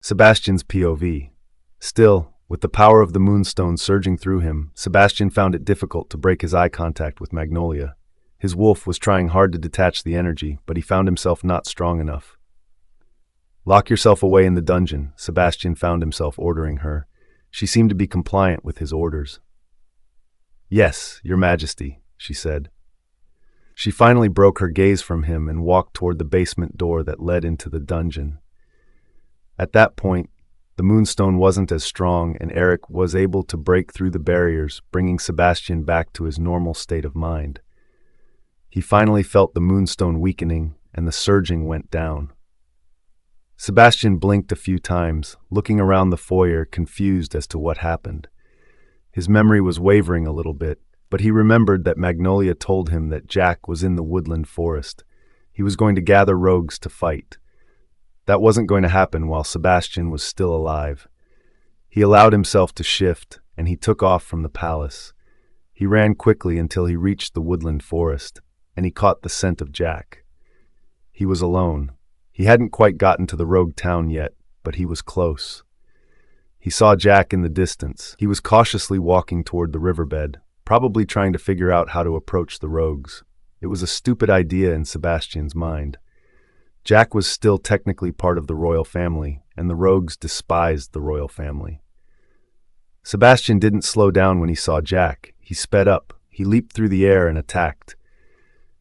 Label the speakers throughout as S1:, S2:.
S1: Sebastian's POV. Still, with the power of the moonstone surging through him, Sebastian found it difficult to break his eye contact with Magnolia. His wolf was trying hard to detach the energy, but he found himself not strong enough. "Lock yourself away in the dungeon," Sebastian found himself ordering her. She seemed to be compliant with his orders. "Yes, Your Majesty," she said. She finally broke her gaze from him and walked toward the basement door that led into the dungeon. At that point, the moonstone wasn't as strong, and Eric was able to break through the barriers, bringing Sebastian back to his normal state of mind. He finally felt the moonstone weakening, and the surging went down. Sebastian blinked a few times, looking around the foyer, confused as to what happened. His memory was wavering a little bit, but he remembered that Magnolia told him that Jack was in the woodland forest. He was going to gather rogues to fight. That wasn't going to happen while Sebastian was still alive. He allowed himself to shift, and he took off from the palace. He ran quickly until he reached the woodland forest, and he caught the scent of Jack. He was alone. He hadn't quite gotten to the rogue town yet, but he was close. He saw Jack in the distance. He was cautiously walking toward the riverbed, probably trying to figure out how to approach the rogues. It was a stupid idea in Sebastian's mind. Jack was still technically part of the royal family, and the rogues despised the royal family. Sebastian didn't slow down when he saw Jack. He sped up. He leaped through the air and attacked.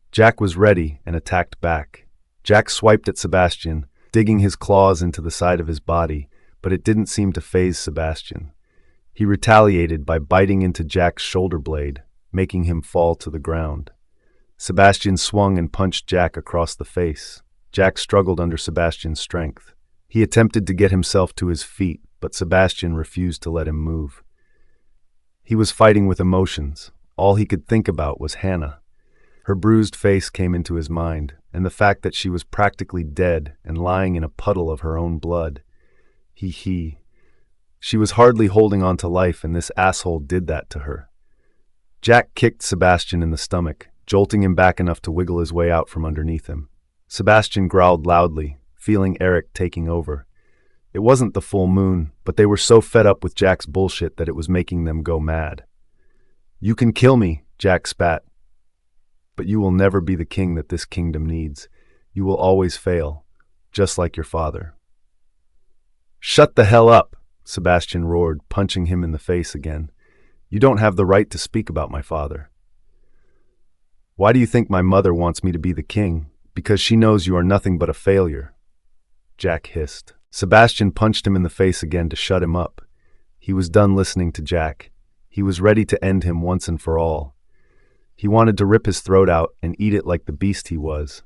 S1: Jack was ready and attacked back. Jack swiped at Sebastian, digging his claws into the side of his body, but it didn't seem to faze Sebastian. He retaliated by biting into Jack's shoulder blade, making him fall to the ground. Sebastian swung and punched Jack across the face. Jack struggled under Sebastian's strength. He attempted to get himself to his feet, but Sebastian refused to let him move. He was fighting with emotions. All he could think about was Hannah. Her bruised face came into his mind, and the fact that she was practically dead and lying in a puddle of her own blood. She was hardly holding on to life, and this asshole did that to her. Jack kicked Sebastian in the stomach, jolting him back enough to wiggle his way out from underneath him. Sebastian growled loudly, feeling Eric taking over. It wasn't the full moon, but they were so fed up with Jack's bullshit that it was making them go mad. "You can kill me," Jack spat, "but you will never be the king that this kingdom needs. You will always fail, just like your father." "Shut the hell up," Sebastian roared, punching him in the face again. "You don't have the right to speak about my father." "Why do you think my mother wants me to be the king? Because she knows you are nothing but a failure," Jack hissed. Sebastian punched him in the face again to shut him up. He was done listening to Jack. He was ready to end him once and for all. He wanted to rip his throat out and eat it like the beast he was.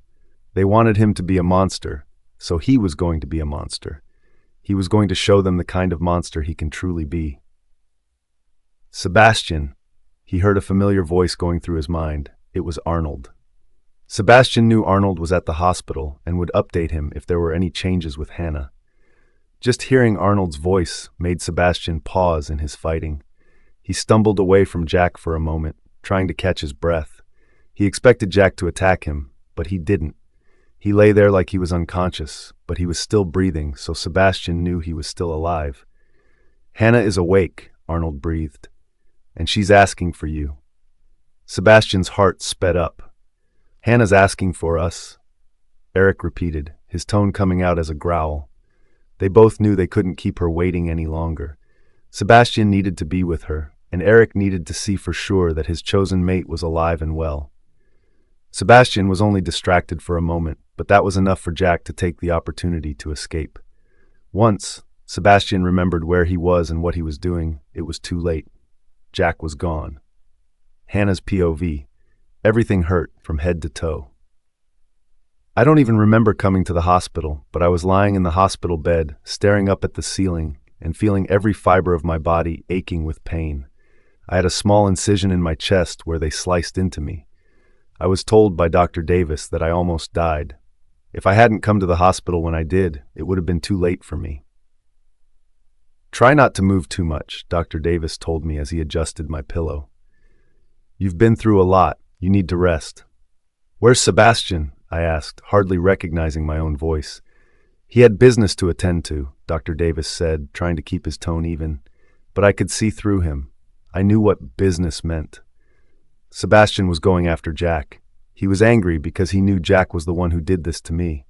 S1: They wanted him to be a monster, so he was going to be a monster. He was going to show them the kind of monster he can truly be. "Sebastian," he heard a familiar voice going through his mind. It was Arnold. Sebastian knew Arnold was at the hospital and would update him if there were any changes with Hannah. Just hearing Arnold's voice made Sebastian pause in his fighting. He stumbled away from Jack for a moment, trying to catch his breath. He expected Jack to attack him, but he didn't. He lay there like he was unconscious, but he was still breathing, so Sebastian knew he was still alive. "Hannah is awake," Arnold breathed, "and she's asking for you." Sebastian's heart sped up. "Hannah's asking for us," Eric repeated, his tone coming out as a growl. They both knew they couldn't keep her waiting any longer. Sebastian needed to be with her, and Eric needed to see for sure that his chosen mate was alive and well. Sebastian was only distracted for a moment, but that was enough for Jack to take the opportunity to escape. Once Sebastian remembered where he was and what he was doing, it was too late. Jack was gone. Hannah's POV. Everything hurt from head to toe. "I don't even remember coming to the hospital, but I was lying in the hospital bed, staring up at the ceiling, and feeling every fiber of my body aching with pain. I had a small incision in my chest where they sliced into me. I was told by Dr. Davis that I almost died. If I hadn't come to the hospital when I did, it would have been too late for me." "Try not to move too much," Dr. Davis told me as he adjusted my pillow. "You've been through a lot. You need to rest." "Where's Sebastian?" I asked, hardly recognizing my own voice. He had business to attend to, Dr. Davis said, trying to keep his tone even. But I could see through him. I knew what business meant. Sebastian was going after Jack. He was angry because he knew Jack was the one who did this to me.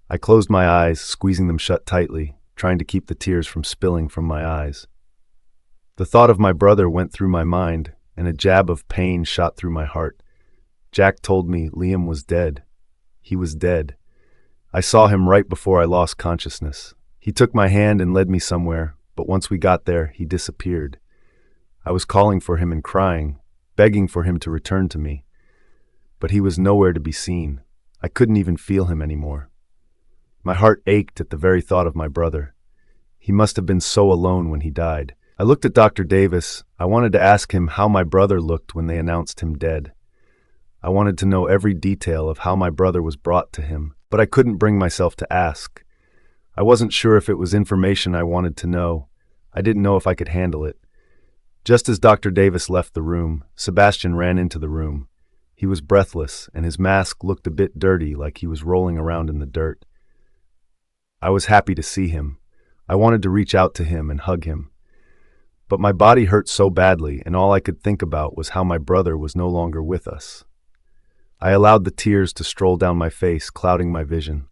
S1: I closed my eyes, squeezing them shut tightly, trying to keep the tears from spilling from my eyes. The thought of my brother went through my mind, and a jab of pain shot through my heart. Jack told me Liam was dead. He was dead. I saw him right before I lost consciousness. He took my hand and led me somewhere, but once we got there, he disappeared. I was calling for him and crying, begging for him to return to me. But he was nowhere to be seen. I couldn't even feel him anymore. My heart ached at the very thought of my brother. He must have been so alone when he died. I looked at Dr. Davis. I wanted to ask him how my brother looked when they announced him dead. I wanted to know every detail of how my brother was brought to him, but I couldn't bring myself to ask. I wasn't sure if it was information I wanted to know. I didn't know if I could handle it. Just as Dr. Davis left the room, Sebastian ran into the room. He was breathless, and his mask looked a bit dirty, like he was rolling around in the dirt. I was happy to see him. I wanted to reach out to him and hug him. But my body hurt so badly, and all I could think about was how my brother was no longer with us. I allowed the tears to stroll down my face, clouding my vision.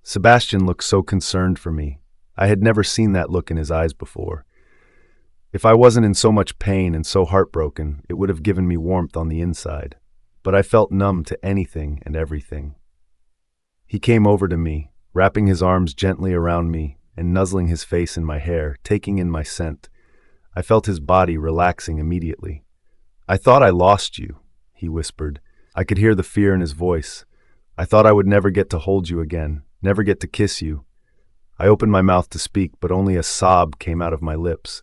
S1: Sebastian looked so concerned for me. I had never seen that look in his eyes before. If I wasn't in so much pain and so heartbroken, it would have given me warmth on the inside. But I felt numb to anything and everything. He came over to me, wrapping his arms gently around me and nuzzling his face in my hair, taking in my scent. I felt his body relaxing immediately. "I thought I lost you," he whispered. I could hear the fear in his voice. "I thought I would never get to hold you again, never get to kiss you." I opened my mouth to speak, but only a sob came out of my lips.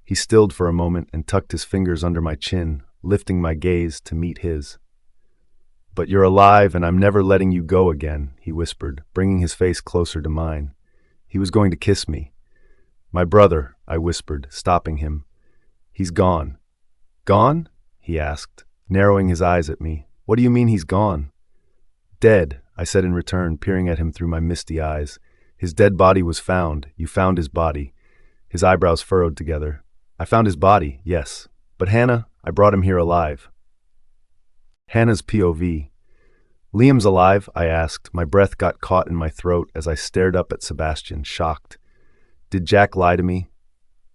S1: He stilled for a moment and tucked his fingers under my chin, lifting my gaze to meet his. "But you're alive, and I'm never letting you go again," he whispered, bringing his face closer to mine. He was going to kiss me. "My brother," I whispered, stopping him. "He's gone." "Gone?" he asked, narrowing his eyes at me. "What do you mean he's gone?" "Dead," I said in return, peering at him through my misty eyes. "His dead body was found. You found his body." His eyebrows furrowed together. "I found his body, yes. But Hannah, I brought him here alive." Hannah's POV. "Liam's alive?" I asked. My breath got caught in my throat as I stared up at Sebastian, shocked. Did Jack lie to me?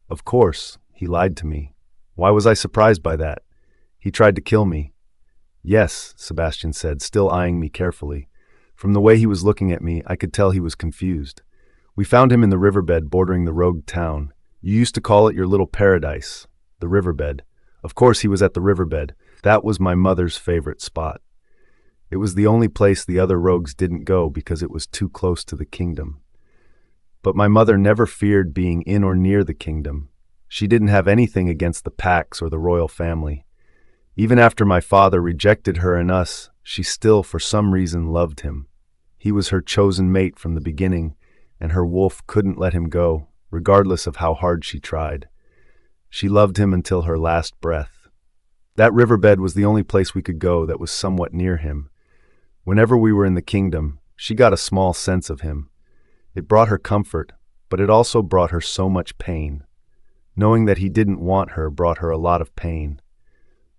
S1: Of course, he lied to me. Why was I surprised by that? He tried to kill me. "Yes," Sebastian said, still eyeing me carefully. From the way he was looking at me, I could tell he was confused. "We found him in the riverbed bordering the rogue town. You used to call it your little paradise, the riverbed. Of course he was at the riverbed. That was my mother's favorite spot. It was the only place the other rogues didn't go because it was too close to the kingdom. But my mother never feared being in or near the kingdom. She didn't have anything against the Packs or the royal family. Even after my father rejected her and us, she still, for some reason, loved him. He was her chosen mate from the beginning, and her wolf couldn't let him go, regardless of how hard she tried. She loved him until her last breath. That riverbed was the only place we could go that was somewhat near him. Whenever we were in the kingdom, she got a small sense of him. It brought her comfort, but it also brought her so much pain. Knowing that he didn't want her brought her a lot of pain.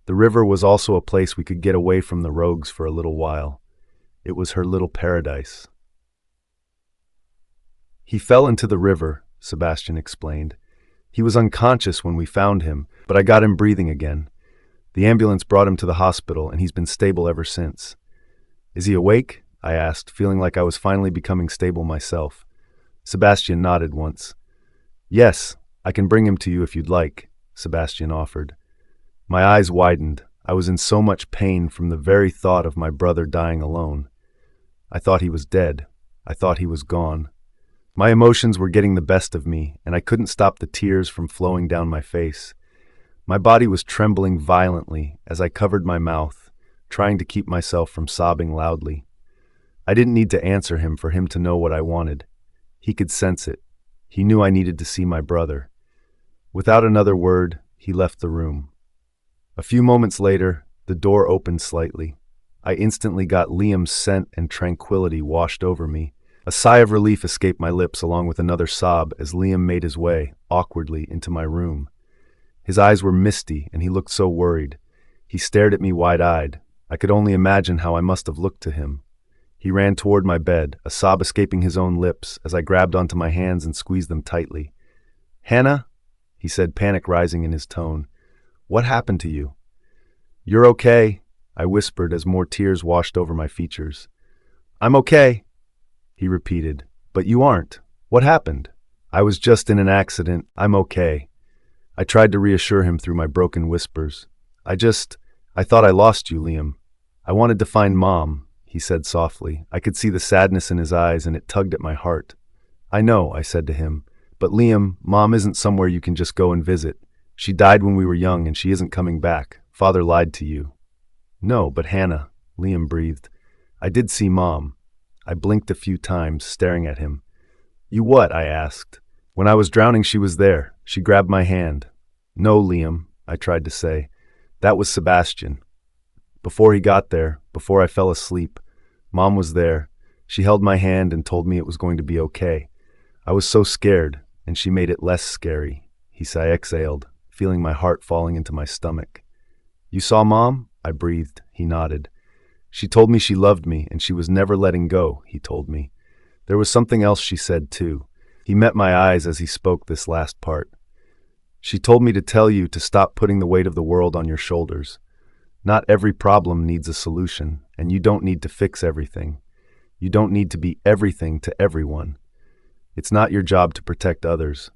S1: The river was also a place we could get away from the rogues for a little while. It was her little paradise. "He fell into the river," Sebastian explained. "He was unconscious when we found him, but I got him breathing again. The ambulance brought him to the hospital, and he's been stable ever since." "Is he awake?" I asked, feeling like I was finally becoming stable myself. Sebastian nodded once. "Yes, I can bring him to you if you'd like," Sebastian offered. My eyes widened. I was in so much pain from the very thought of my brother dying alone. I thought he was dead. I thought he was gone. My emotions were getting the best of me, and I couldn't stop the tears from flowing down my face. My body was trembling violently as I covered my mouth, trying to keep myself from sobbing loudly. I didn't need to answer him for him to know what I wanted. He could sense it. He knew I needed to see my brother. Without another word, he left the room. A few moments later, the door opened slightly. I instantly got Liam's scent and tranquility washed over me. A sigh of relief escaped my lips along with another sob as Liam made his way, awkwardly, into my room. His eyes were misty and he looked so worried. He stared at me wide-eyed. I could only imagine how I must have looked to him. He ran toward my bed, a sob escaping his own lips as I grabbed onto my hands and squeezed them tightly. "Hannah?" he said, panic rising in his tone. "What happened to you?" "You're okay," I whispered as more tears washed over my features. "I'm okay," he repeated. "But you aren't. What happened?" "I was just in an accident. I'm okay." I tried to reassure him through my broken whispers. I thought I lost you, Liam. I wanted to find Mom," he said softly. I could see the sadness in his eyes and it tugged at my heart. "I know," I said to him. "But Liam, Mom isn't somewhere you can just go and visit. She died when we were young and she isn't coming back. Father lied to you." "No, but Hannah," Liam breathed. "I did see Mom." I blinked a few times, staring at him. "You what?" I asked. "When I was drowning she was there. She grabbed my hand." "No, Liam," I tried to say. "That was Sebastian. Before he got there, before I fell asleep, Mom was there. She held my hand and told me it was going to be okay. I was so scared, and she made it less scary." I exhaled, feeling my heart falling into my stomach. "You saw Mom?" I breathed. He nodded. "She told me she loved me and she was never letting go," he told me. "There was something else she said too." He met my eyes as he spoke this last part. "She told me to tell you to stop putting the weight of the world on your shoulders. Not every problem needs a solution, and you don't need to fix everything. You don't need to be everything to everyone. It's not your job to protect others.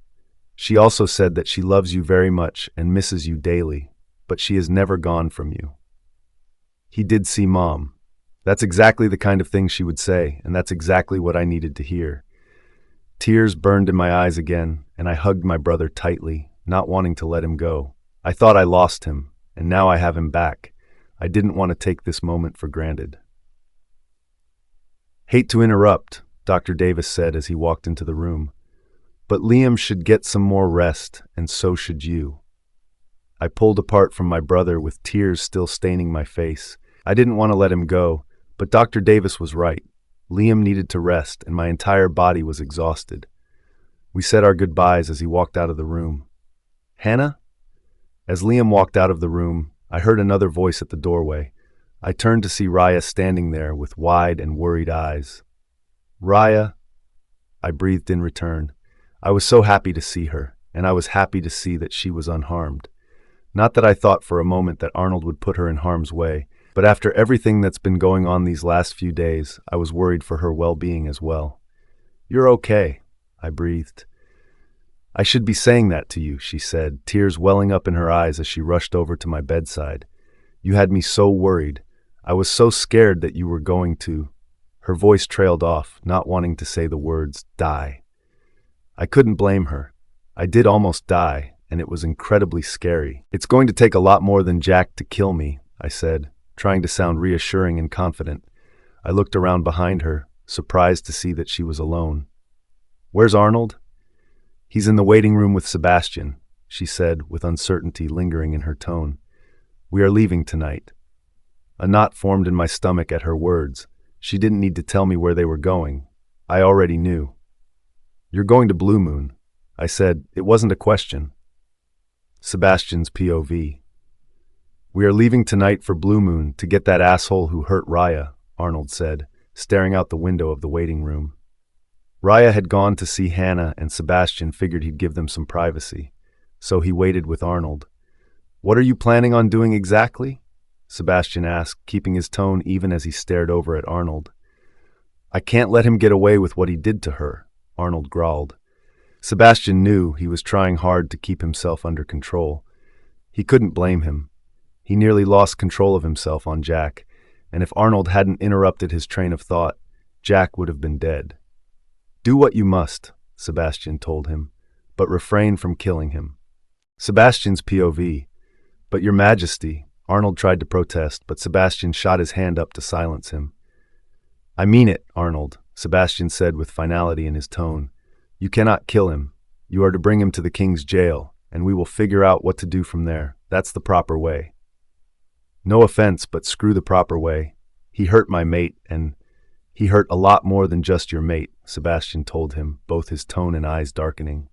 S1: She also said that she loves you very much and misses you daily, but she is never gone from you." He did see Mom. That's exactly the kind of thing she would say, and that's exactly what I needed to hear. Tears burned in my eyes again, and I hugged my brother tightly, not wanting to let him go. I thought I lost him, and now I have him back. I didn't want to take this moment for granted. "Hate to interrupt," Dr. Davis said as he walked into the room, "but Liam should get some more rest, and so should you." I pulled apart from my brother with tears still staining my face. I didn't want to let him go, but Dr. Davis was right. Liam needed to rest, and my entire body was exhausted. We said our goodbyes as he walked out of the room. "Hannah?" As Liam walked out of the room, I heard another voice at the doorway. I turned to see Raya standing there with wide and worried eyes. "Raya," I breathed in return. I was so happy to see her, and I was happy to see that she was unharmed. Not that I thought for a moment that Arnold would put her in harm's way, but after everything that's been going on these last few days, I was worried for her well-being as well. "You're okay," I breathed. "I should be saying that to you," she said, tears welling up in her eyes as she rushed over to my bedside. "You had me so worried. I was so scared that you were going to—" Her voice trailed off, not wanting to say the words, "die." I couldn't blame her. I did almost die, and it was incredibly scary. "It's going to take a lot more than Jack to kill me," I said, trying to sound reassuring and confident. I looked around behind her, surprised to see that she was alone. "Where's Arnold?" "He's in the waiting room with Sebastian," she said, with uncertainty lingering in her tone. "We are leaving tonight." A knot formed in my stomach at her words. She didn't need to tell me where they were going. I already knew. "You're going to Blue Moon," I said. It wasn't a question. Sebastian's POV. "We are leaving tonight for Blue Moon to get that asshole who hurt Raya," Arnold said, staring out the window of the waiting room. Raya had gone to see Hannah, and Sebastian figured he'd give them some privacy, so he waited with Arnold. "What are you planning on doing exactly?" Sebastian asked, keeping his tone even as he stared over at Arnold. "I can't let him get away with what he did to her," Arnold growled. Sebastian knew he was trying hard to keep himself under control. He couldn't blame him. He nearly lost control of himself on Jack, and if Arnold hadn't interrupted his train of thought, Jack would have been dead. "Do what you must," Sebastian told him, "but refrain from killing him." Sebastian's POV. "But Your Majesty," Arnold tried to protest, but Sebastian shot his hand up to silence him. "I mean it, Arnold," Sebastian said with finality in his tone. "You cannot kill him. You are to bring him to the king's jail, and we will figure out what to do from there. That's the proper way." "No offense, but screw the proper way. He hurt my mate, and He hurt a lot more than just your mate, Sebastian told him, both his tone and eyes darkening.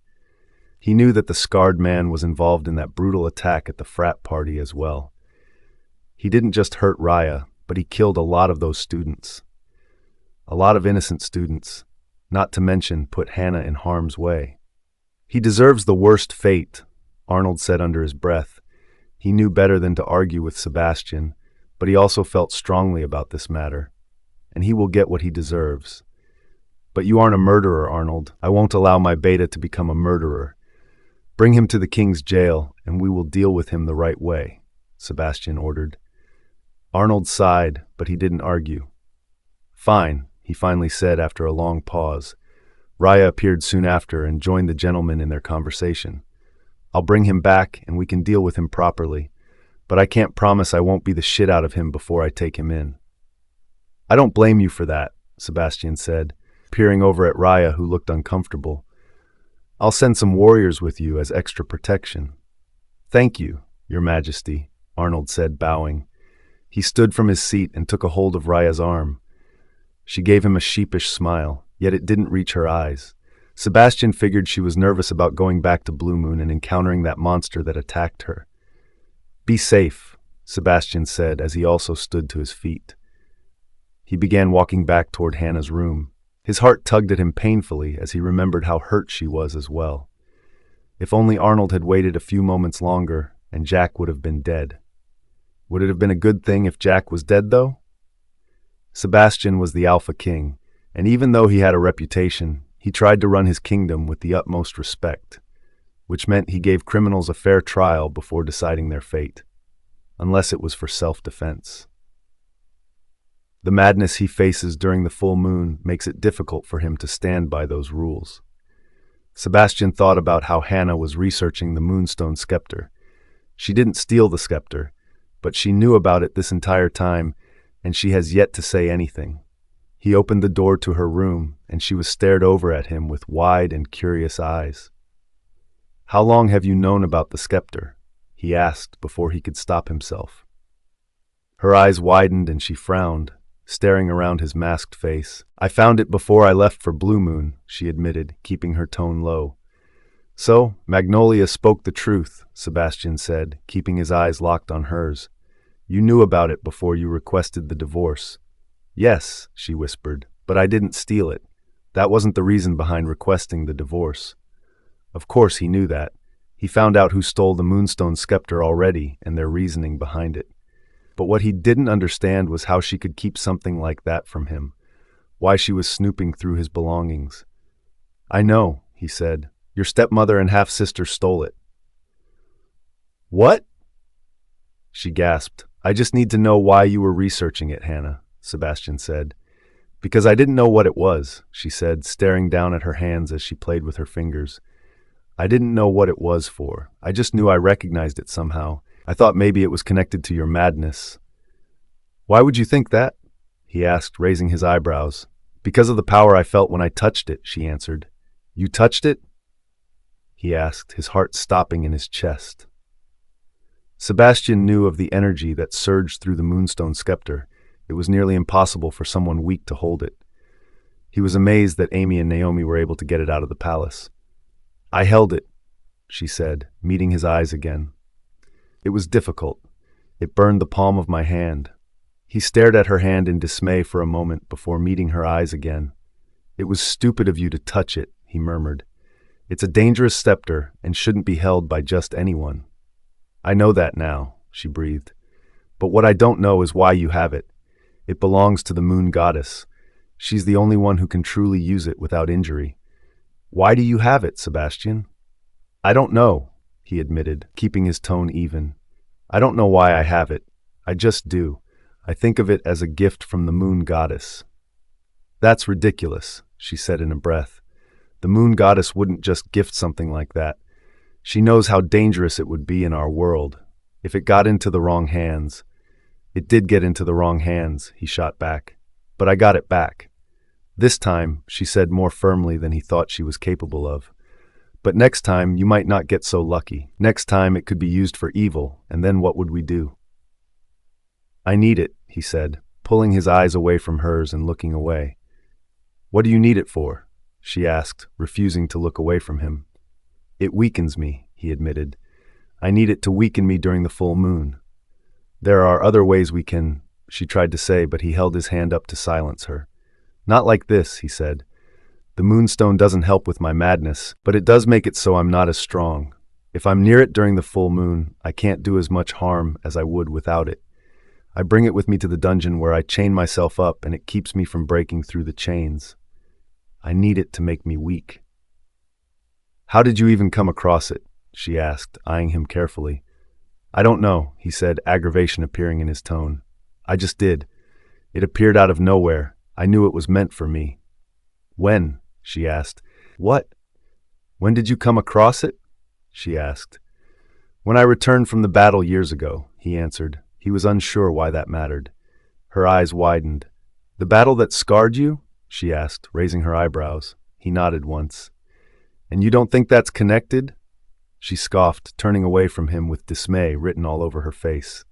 S1: He knew that the scarred man was involved in that brutal attack at the frat party as well. He didn't just hurt Raya, but he killed a lot of those students. A lot of innocent students, not to mention put Hannah in harm's way. He deserves the worst fate, Arnold said under his breath. He knew better than to argue with Sebastian, but he also felt strongly about this matter, and he will get what he deserves. But you aren't a murderer, Arnold. I won't allow my beta to become a murderer. Bring him to the king's jail, and we will deal with him the right way, Sebastian ordered. Arnold sighed, but he didn't argue. Fine, he finally said after a long pause. Raya appeared soon after and joined the gentlemen in their conversation. I'll bring him back, and we can deal with him properly, but I can't promise I won't beat the shit out of him before I take him in. I don't blame you for that, Sebastian said, peering over at Raya, who looked uncomfortable. I'll send some warriors with you as extra protection. Thank you, Your Majesty, Arnold said, bowing. He stood from his seat and took a hold of Raya's arm. She gave him a sheepish smile, yet it didn't reach her eyes. Sebastian figured she was nervous about going back to Blue Moon and encountering that monster that attacked her. Be safe, Sebastian said as he also stood to his feet. He began walking back toward Hannah's room. His heart tugged at him painfully as he remembered how hurt she was as well. If only Arnold had waited a few moments longer, and Jack would have been dead. Would it have been a good thing if Jack was dead, though? Sebastian was the Alpha King, and even though he had a reputation, he tried to run his kingdom with the utmost respect, which meant he gave criminals a fair trial before deciding their fate, unless it was for self-defense. The madness he faces during the full moon makes it difficult for him to stand by those rules. Sebastian thought about how Hannah was researching the moonstone scepter. She didn't steal the scepter, but she knew about it this entire time, and she has yet to say anything. He opened the door to her room, and she was stared over at him with wide and curious eyes. How long have you known about the scepter? He asked before he could stop himself. Her eyes widened and she frowned, staring around his masked face. I found it before I left for Blue Moon, she admitted, keeping her tone low. So, Magnolia spoke the truth, Sebastian said, keeping his eyes locked on hers. You knew about it before you requested the divorce. Yes, she whispered, but I didn't steal it. That wasn't the reason behind requesting the divorce. Of course he knew that. He found out who stole the moonstone scepter already and their reasoning behind it. But what he didn't understand was how she could keep something like that from him, why she was snooping through his belongings. I know, he said. Your stepmother and half-sister stole it. What? She gasped. I just need to know why you were researching it, Hannah, Sebastian said. Because I didn't know what it was, she said, staring down at her hands as she played with her fingers. I didn't know what it was for. I just knew I recognized it somehow. I thought maybe it was connected to your madness. Why would you think that? He asked, raising his eyebrows. Because of the power I felt when I touched it, she answered. You touched it? He asked, his heart stopping in his chest. Sebastian knew of the energy that surged through the moonstone scepter. It was nearly impossible for someone weak to hold it. He was amazed that Amy and Naomi were able to get it out of the palace. I held it, she said, meeting his eyes again. It was difficult. It burned the palm of my hand. He stared at her hand in dismay for a moment before meeting her eyes again. It was stupid of you to touch it, he murmured. It's a dangerous scepter and shouldn't be held by just anyone. I know that now, she breathed. But what I don't know is why you have it. It belongs to the moon goddess. She's the only one who can truly use it without injury. Why do you have it, Sebastian? I don't know, he admitted, keeping his tone even. I don't know why I have it. I just do. I think of it as a gift from the moon goddess. That's ridiculous, she said in a breath. The moon goddess wouldn't just gift something like that. She knows how dangerous it would be in our world, if it got into the wrong hands. It did get into the wrong hands, he shot back. But I got it back. This time, she said more firmly than he thought she was capable of. But next time, you might not get so lucky. Next time, it could be used for evil, and then what would we do? I need it, he said, pulling his eyes away from hers and looking away. "What do you need it for?" she asked, refusing to look away from him. "It weakens me," he admitted. "I need it to weaken me during the full moon." "There are other ways we can," she tried to say, but he held his hand up to silence her. "Not like this," he said. "The moonstone doesn't help with my madness, but it does make it so I'm not as strong. If I'm near it during the full moon, I can't do as much harm as I would without it. I bring it with me to the dungeon where I chain myself up, and it keeps me from breaking through the chains. I need it to make me weak." "How did you even come across it?" she asked, eyeing him carefully. "I don't know," he said, aggravation appearing in his tone. "I just did. It appeared out of nowhere. I knew it was meant for me." "When?" she asked. "What? When did you come across it?" she asked. "When I returned from the battle years ago," he answered. He was unsure why that mattered. Her eyes widened. "The battle that scarred you?" she asked, raising her eyebrows. He nodded once. "And you don't think that's connected?" She scoffed, turning away from him with dismay written all over her face.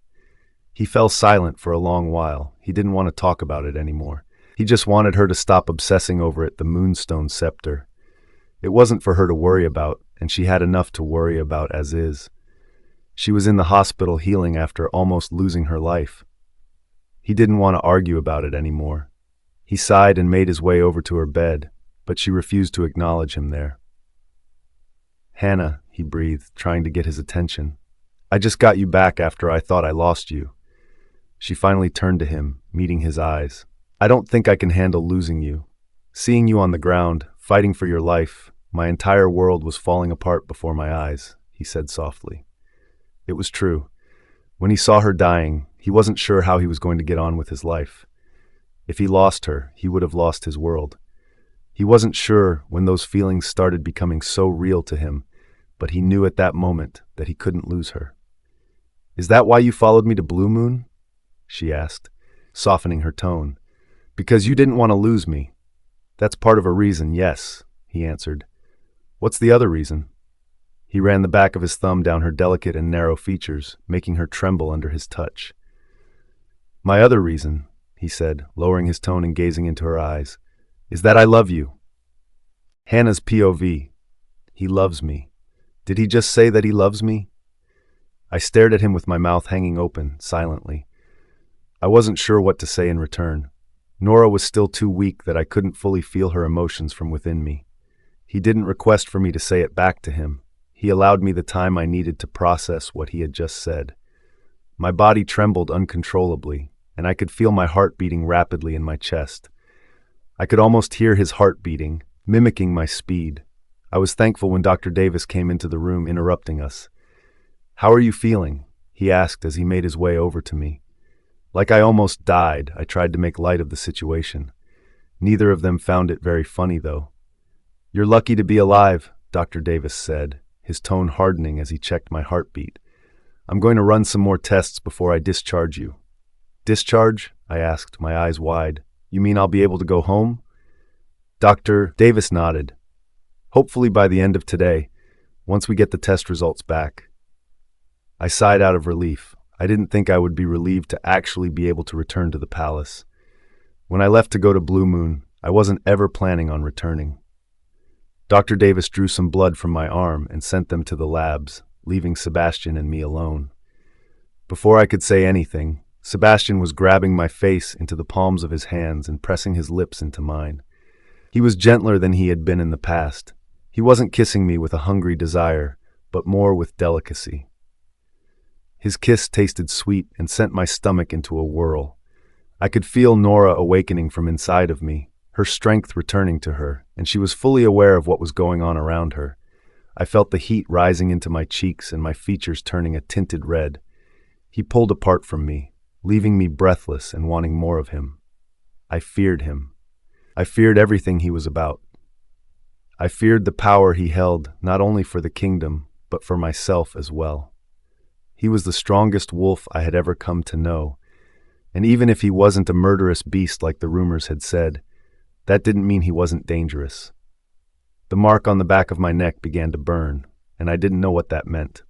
S1: He fell silent for a long while. He didn't want to talk about it anymore. He just wanted her to stop obsessing over it, the moonstone scepter. It wasn't for her to worry about, and she had enough to worry about as is. She was in the hospital healing after almost losing her life. He didn't want to argue about it anymore. He sighed and made his way over to her bed, but she refused to acknowledge him there. "Hannah," he breathed, trying to get his attention. "I just got you back after I thought I lost you." She finally turned to him, meeting his eyes. "I don't think I can handle losing you. Seeing you on the ground, fighting for your life, my entire world was falling apart before my eyes," he said softly. It was true. When he saw her dying, he wasn't sure how he was going to get on with his life. If he lost her, he would have lost his world. He wasn't sure when those feelings started becoming so real to him, but he knew at that moment that he couldn't lose her. "Is that why you followed me to Blue Moon?" she asked, softening her tone. "Because you didn't want to lose me." "That's part of a reason, yes," he answered. "What's the other reason?" He ran the back of his thumb down her delicate and narrow features, making her tremble under his touch. "My other reason," he said, lowering his tone and gazing into her eyes, "is that I love you." Hannah's POV. He loves me. Did he just say that he loves me? I stared at him with my mouth hanging open, silently. I wasn't sure what to say in return. Nora was still too weak that I couldn't fully feel her emotions from within me. He didn't request for me to say it back to him. He allowed me the time I needed to process what he had just said. My body trembled uncontrollably, and I could feel my heart beating rapidly in my chest. I could almost hear his heart beating, mimicking my speed. I was thankful when Dr. Davis came into the room, interrupting us. "How are you feeling?" he asked as he made his way over to me. Like I almost died, I tried to make light of the situation. Neither of them found it very funny, though. "You're lucky to be alive," Dr. Davis said, his tone hardening as he checked my heartbeat. "I'm going to run some more tests before I discharge you." "Discharge?" I asked, my eyes wide. "You mean I'll be able to go home?" Dr. Davis nodded. "Hopefully by the end of today, once we get the test results back." I sighed out of relief. I didn't think I would be relieved to actually be able to return to the palace. When I left to go to Blue Moon, I wasn't ever planning on returning. Dr. Davis drew some blood from my arm and sent them to the labs, leaving Sebastian and me alone. Before I could say anything, Sebastian was grabbing my face into the palms of his hands and pressing his lips into mine. He was gentler than he had been in the past. He wasn't kissing me with a hungry desire, but more with delicacy. His kiss tasted sweet and sent my stomach into a whirl. I could feel Nora awakening from inside of me, her strength returning to her, and she was fully aware of what was going on around her. I felt the heat rising into my cheeks and my features turning a tinted red. He pulled apart from me, leaving me breathless and wanting more of him. I feared him. I feared everything he was about. I feared the power he held, not only for the kingdom, but for myself as well. He was the strongest wolf I had ever come to know, and even if he wasn't a murderous beast like the rumors had said, that didn't mean he wasn't dangerous. The mark on the back of my neck began to burn, and I didn't know what that meant.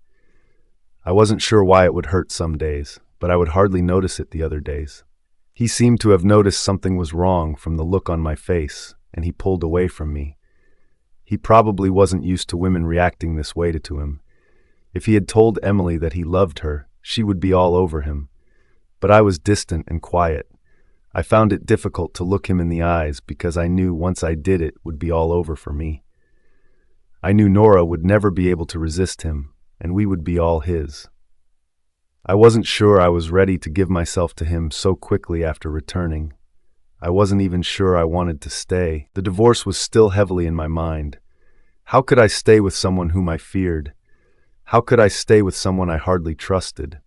S1: I wasn't sure why it would hurt some days, but I would hardly notice it the other days. He seemed to have noticed something was wrong from the look on my face, and he pulled away from me. He probably wasn't used to women reacting this way to him. If he had told Emily that he loved her, she would be all over him. But I was distant and quiet. I found it difficult to look him in the eyes because I knew once I did it would be all over for me. I knew Nora would never be able to resist him, and we would be all his. I wasn't sure I was ready to give myself to him so quickly after returning. I wasn't even sure I wanted to stay. The divorce was still heavily in my mind. How could I stay with someone whom I feared? How could I stay with someone I hardly trusted?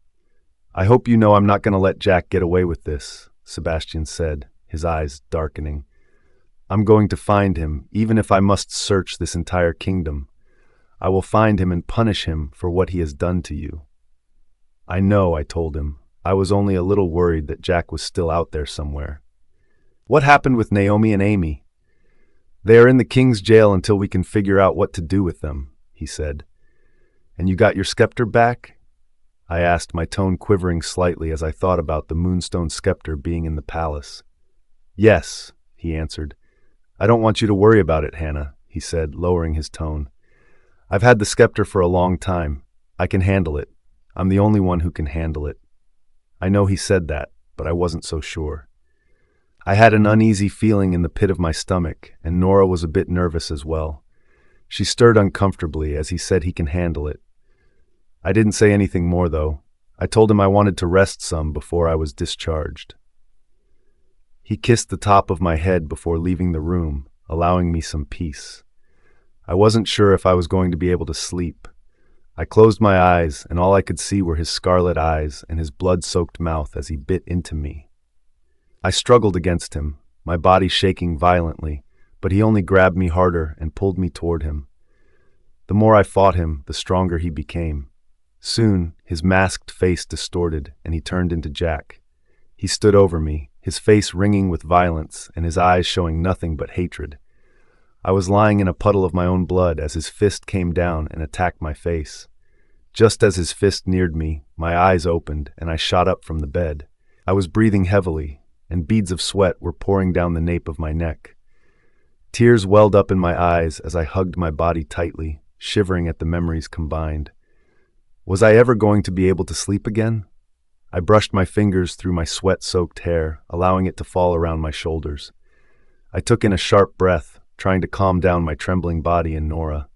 S1: "I hope you know I'm not going to let Jack get away with this," Sebastian said, his eyes darkening. "I'm going to find him, even if I must search this entire kingdom. I will find him and punish him for what he has done to you." "I know," I told him. I was only a little worried that Jack was still out there somewhere. "What happened with Naomi and Amy?" "They are in the king's jail until we can figure out what to do with them," he said. "And you got your scepter back?" I asked, my tone quivering slightly as I thought about the moonstone scepter being in the palace. "Yes," he answered. "I don't want you to worry about it, Hannah," he said, lowering his tone. "I've had the scepter for a long time. I can handle it. I'm the only one who can handle it." I know he said that, but I wasn't so sure. I had an uneasy feeling in the pit of my stomach, and Nora was a bit nervous as well. She stirred uncomfortably as he said he can handle it. I didn't say anything more, though. I told him I wanted to rest some before I was discharged. He kissed the top of my head before leaving the room, allowing me some peace. I wasn't sure if I was going to be able to sleep. I closed my eyes, and all I could see were his scarlet eyes and his blood-soaked mouth as he bit into me. I struggled against him, my body shaking violently, but he only grabbed me harder and pulled me toward him. The more I fought him, the stronger he became. Soon, his masked face distorted, and he turned into Jack. He stood over me, his face ringing with violence and his eyes showing nothing but hatred. I was lying in a puddle of my own blood as his fist came down and attacked my face. Just as his fist neared me, my eyes opened and I shot up from the bed. I was breathing heavily, and beads of sweat were pouring down the nape of my neck. Tears welled up in my eyes as I hugged my body tightly, shivering at the memories combined. Was I ever going to be able to sleep again? I brushed my fingers through my sweat-soaked hair, allowing it to fall around my shoulders. I took in a sharp breath, trying to calm down my trembling body and Nora.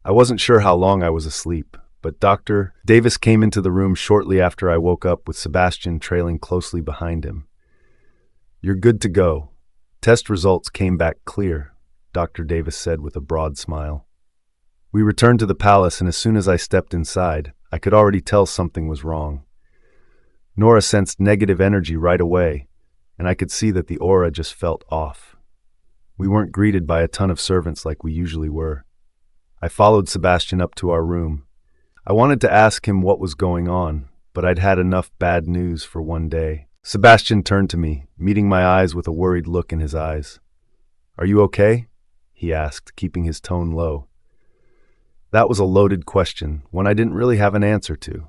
S1: I wasn't sure how long I was asleep, but Dr. Davis came into the room shortly after I woke up with Sebastian trailing closely behind him. "You're good to go. Test results came back clear," Dr. Davis said with a broad smile. We returned to the palace, and as soon as I stepped inside, I could already tell something was wrong. Nora sensed negative energy right away, and I could see that the aura just felt off. We weren't greeted by a ton of servants like we usually were. I followed Sebastian up to our room. I wanted to ask him what was going on, but I'd had enough bad news for one day. Sebastian turned to me, meeting my eyes with a worried look in his eyes. "Are you okay?" he asked, keeping his tone low. That was a loaded question, one I didn't really have an answer to.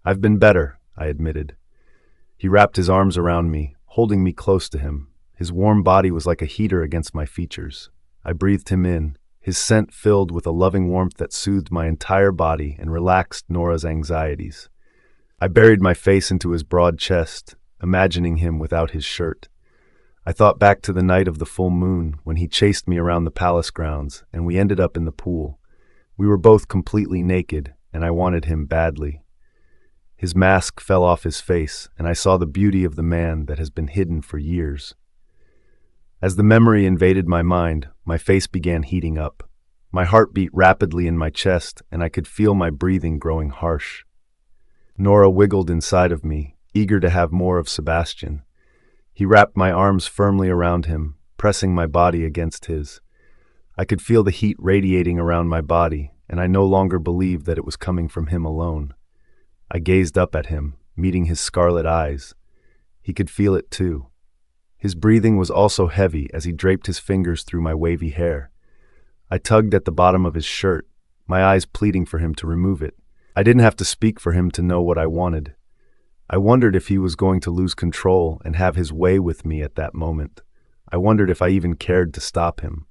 S1: "I've been better," I admitted. He wrapped his arms around me, holding me close to him. His warm body was like a heater against my features. I breathed him in, his scent filled with a loving warmth that soothed my entire body and relaxed Nora's anxieties. I buried my face into his broad chest, imagining him without his shirt. I thought back to the night of the full moon when he chased me around the palace grounds and we ended up in the pool. We were both completely naked, and I wanted him badly. His mask fell off his face, and I saw the beauty of the man that has been hidden for years. As the memory invaded my mind, my face began heating up. My heart beat rapidly in my chest, and I could feel my breathing growing harsh. Nora wiggled inside of me, eager to have more of Sebastian. He wrapped my arms firmly around him, pressing my body against his. I could feel the heat radiating around my body, and I no longer believed that it was coming from him alone. I gazed up at him, meeting his scarlet eyes. He could feel it too. His breathing was also heavy as he draped his fingers through my wavy hair. I tugged at the bottom of his shirt, my eyes pleading for him to remove it. I didn't have to speak for him to know what I wanted. I wondered if he was going to lose control and have his way with me at that moment. I wondered if I even cared to stop him.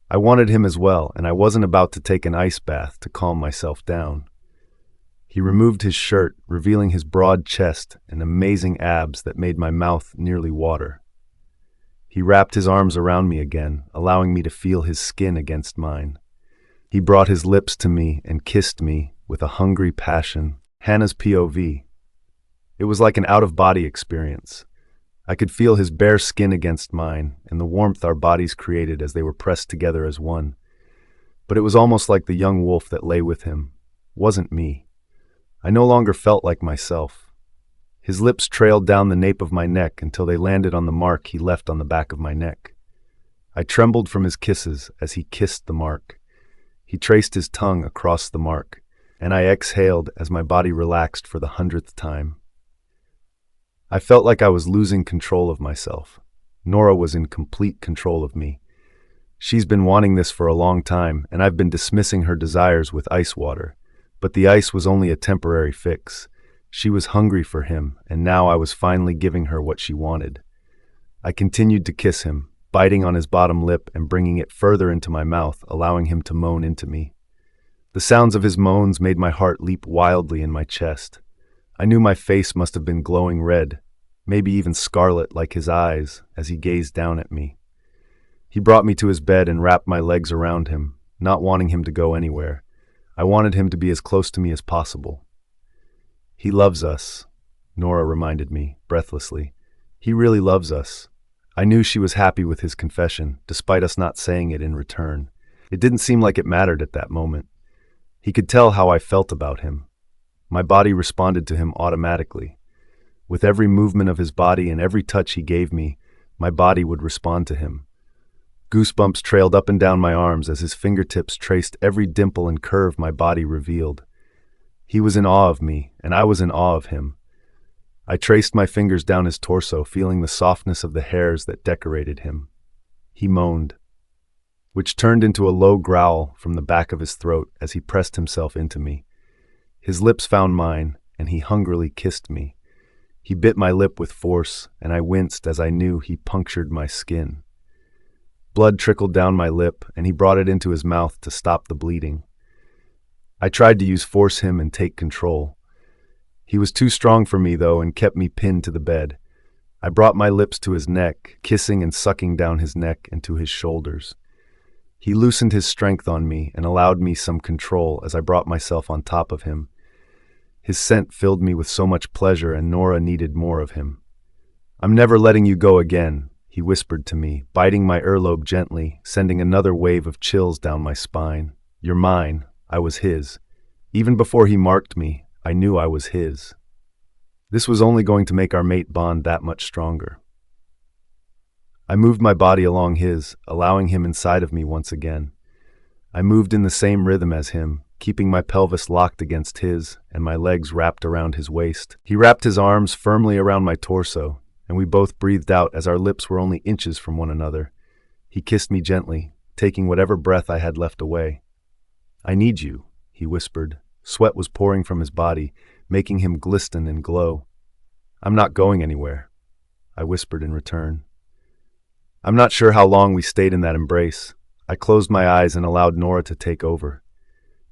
S1: I wanted him as well, and I wasn't about to take an ice bath to calm myself down. He removed his shirt, revealing his broad chest and amazing abs that made my mouth nearly water. He wrapped his arms around me again, allowing me to feel his skin against mine. He brought his lips to me and kissed me with a hungry passion. Hannah's POV. It was like an out-of-body experience. I could feel his bare skin against mine and the warmth our bodies created as they were pressed together as one. But it was almost like the young wolf that lay with him wasn't me. I no longer felt like myself. His lips trailed down the nape of my neck until they landed on the mark he left on the back of my neck. I trembled from his kisses as he kissed the mark. He traced his tongue across the mark, and I exhaled as my body relaxed for the 100th time. I felt like I was losing control of myself. Nora was in complete control of me. She's been wanting this for a long time, and I've been dismissing her desires with ice water. But the ice was only a temporary fix. She was hungry for him, and now I was finally giving her what she wanted. I continued to kiss him, biting on his bottom lip and bringing it further into my mouth, allowing him to moan into me. The sounds of his moans made my heart leap wildly in my chest. I knew my face must have been glowing red, maybe even scarlet like his eyes, as he gazed down at me. He brought me to his bed and wrapped my legs around him, not wanting him to go anywhere. I wanted him to be as close to me as possible. He loves us, Nora reminded me, breathlessly. He really loves us. I knew she was happy with his confession, despite us not saying it in return. It didn't seem like it mattered at that moment. He could tell how I felt about him. My body responded to him automatically. With every movement of his body and every touch he gave me, my body would respond to him. Goosebumps trailed up and down my arms as his fingertips traced every dimple and curve my body revealed. He was in awe of me, and I was in awe of him. I traced my fingers down his torso, feeling the softness of the hairs that decorated him. He moaned, which turned into a low growl from the back of his throat as he pressed himself into me. His lips found mine, and he hungrily kissed me. He bit my lip with force, and I winced as I knew he punctured my skin. Blood trickled down my lip, and he brought it into his mouth to stop the bleeding. I tried to force him and take control. He was too strong for me, though, and kept me pinned to the bed. I brought my lips to his neck, kissing and sucking down his neck and to his shoulders. He loosened his strength on me and allowed me some control as I brought myself on top of him. His scent filled me with so much pleasure, and Nora needed more of him. "I'm never letting you go again," he whispered to me, biting my earlobe gently, sending another wave of chills down my spine. "You're mine." I was his. Even before he marked me, I knew I was his. This was only going to make our mate bond that much stronger. I moved my body along his, allowing him inside of me once again. I moved in the same rhythm as him, keeping my pelvis locked against his and my legs wrapped around his waist. He wrapped his arms firmly around my torso, and we both breathed out as our lips were only inches from one another. He kissed me gently, taking whatever breath I had left away. "I need you," he whispered. Sweat was pouring from his body, making him glisten and glow. "I'm not going anywhere," I whispered in return. I'm not sure how long we stayed in that embrace. I closed my eyes and allowed Nora to take over.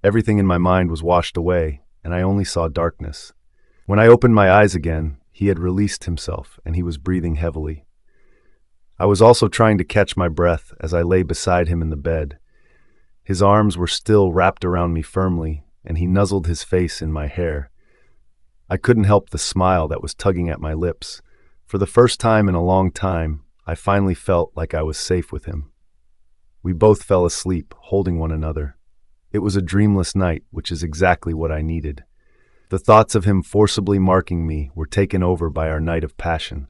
S1: Everything in my mind was washed away, and I only saw darkness. When I opened my eyes again, he had released himself, and he was breathing heavily. I was also trying to catch my breath as I lay beside him in the bed. His arms were still wrapped around me firmly, and he nuzzled his face in my hair. I couldn't help the smile that was tugging at my lips. For the first time in a long time, I finally felt like I was safe with him. We both fell asleep, holding one another. It was a dreamless night, which is exactly what I needed. The thoughts of him forcibly marking me were taken over by our night of passion.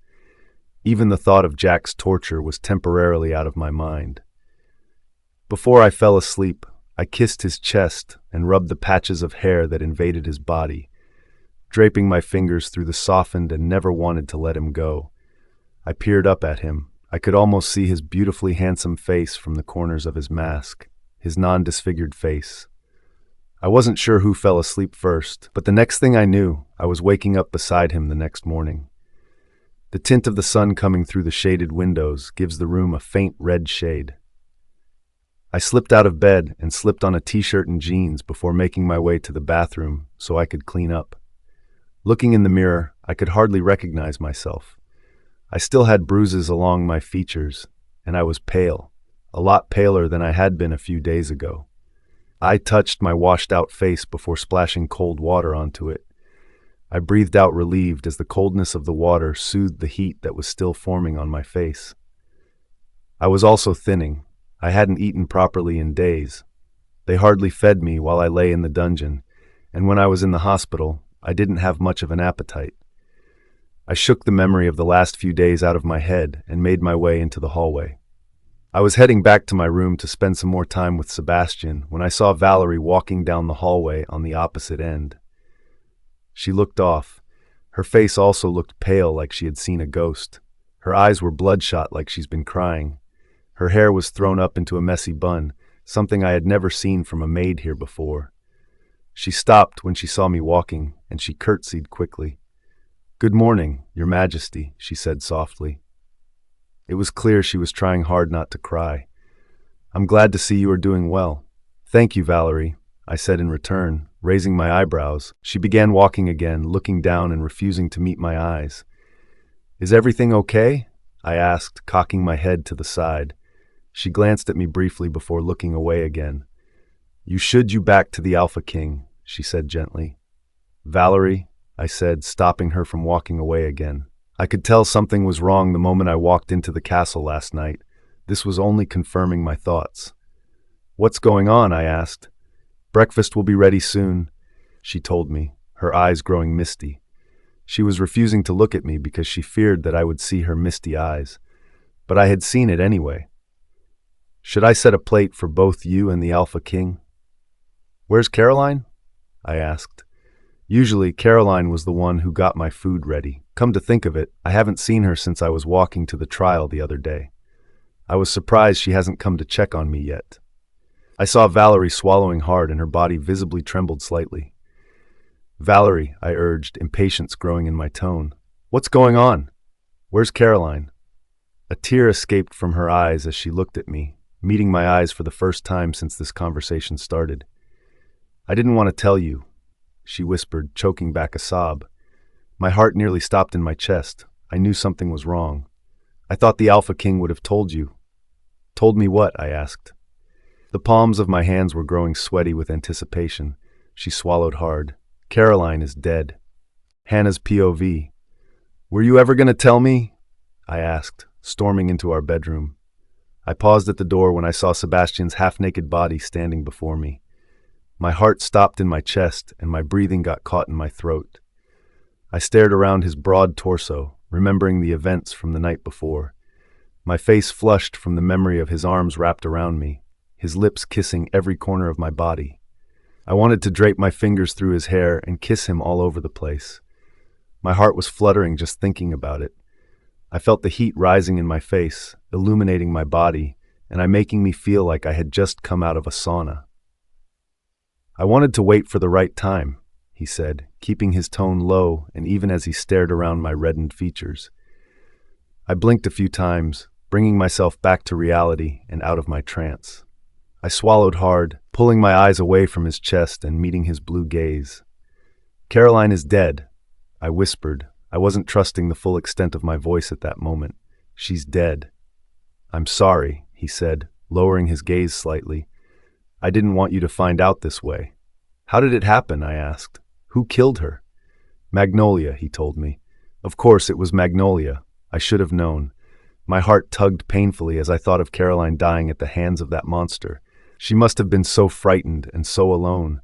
S1: Even the thought of Jack's torture was temporarily out of my mind. Before I fell asleep, I kissed his chest and rubbed the patches of hair that invaded his body, draping my fingers through the softened and never wanted to let him go. I peered up at him. I could almost see his beautifully handsome face from the corners of his mask, his non-disfigured face. I wasn't sure who fell asleep first, but the next thing I knew, I was waking up beside him the next morning. The tint of the sun coming through the shaded windows gives the room a faint red shade. I slipped out of bed and slipped on a t-shirt and jeans before making my way to the bathroom so I could clean up. Looking in the mirror, I could hardly recognize myself. I still had bruises along my features, and I was pale, a lot paler than I had been a few days ago. I touched my washed-out face before splashing cold water onto it. I breathed out relieved as the coldness of the water soothed the heat that was still forming on my face. I was also thinning. I hadn't eaten properly in days. They hardly fed me while I lay in the dungeon, and when I was in the hospital, I didn't have much of an appetite. I shook the memory of the last few days out of my head and made my way into the hallway. I was heading back to my room to spend some more time with Sebastian when I saw Valerie walking down the hallway on the opposite end. She looked off. Her face also looked pale like she had seen a ghost. Her eyes were bloodshot like she's been crying. Her hair was thrown up into a messy bun, something I had never seen from a maid here before. She stopped when she saw me walking, and she curtsied quickly. "Good morning, Your Majesty," she said softly. It was clear she was trying hard not to cry. "I'm glad to see you are doing well." "Thank you, Valerie," I said in return, raising my eyebrows. She began walking again, looking down and refusing to meet my eyes. "Is everything okay?" I asked, cocking my head to the side. She glanced at me briefly before looking away again. You back to the Alpha King," she said gently. "Valerie," I said, stopping her from walking away again. I could tell something was wrong the moment I walked into the castle last night. This was only confirming my thoughts. "What's going on?" I asked. "Breakfast will be ready soon," she told me, her eyes growing misty. She was refusing to look at me because she feared that I would see her misty eyes. But I had seen it anyway. "Should I set a plate for both you and the Alpha King?" "Where's Caroline?" I asked. Usually, Caroline was the one who got my food ready. Come to think of it, I haven't seen her since I was walking to the trial the other day. I was surprised she hasn't come to check on me yet. I saw Valerie swallowing hard and her body visibly trembled slightly. "Valerie," I urged, impatience growing in my tone. "What's going on? Where's Caroline?" A tear escaped from her eyes as she looked at me, meeting my eyes for the first time since this conversation started. "I didn't want to tell you," she whispered, choking back a sob. My heart nearly stopped in my chest. I knew something was wrong. "I thought the Alpha King would have told you." "Told me what?" I asked. The palms of my hands were growing sweaty with anticipation. She swallowed hard. "Caroline is dead." Hannah's POV. "Were you ever going to tell me?" I asked, storming into our bedroom. I paused at the door when I saw Sebastian's half-naked body standing before me. My heart stopped in my chest and my breathing got caught in my throat. I stared around his broad torso, remembering the events from the night before. My face flushed from the memory of his arms wrapped around me, his lips kissing every corner of my body. I wanted to drape my fingers through his hair and kiss him all over the place. My heart was fluttering just thinking about it. I felt the heat rising in my face, illuminating my body, and making me feel like I had just come out of a sauna. "I wanted to wait for the right time," he said, keeping his tone low and even as he stared around my reddened features. I blinked a few times, bringing myself back to reality and out of my trance. I swallowed hard, pulling my eyes away from his chest and meeting his blue gaze. "Caroline is dead," I whispered. I wasn't trusting the full extent of my voice at that moment. "She's dead." "I'm sorry," he said, lowering his gaze slightly. "I didn't want you to find out this way." "How did it happen?" I asked. "Who killed her?" "Magnolia," he told me. Of course, it was Magnolia. I should have known. My heart tugged painfully as I thought of Caroline dying at the hands of that monster. She must have been so frightened and so alone.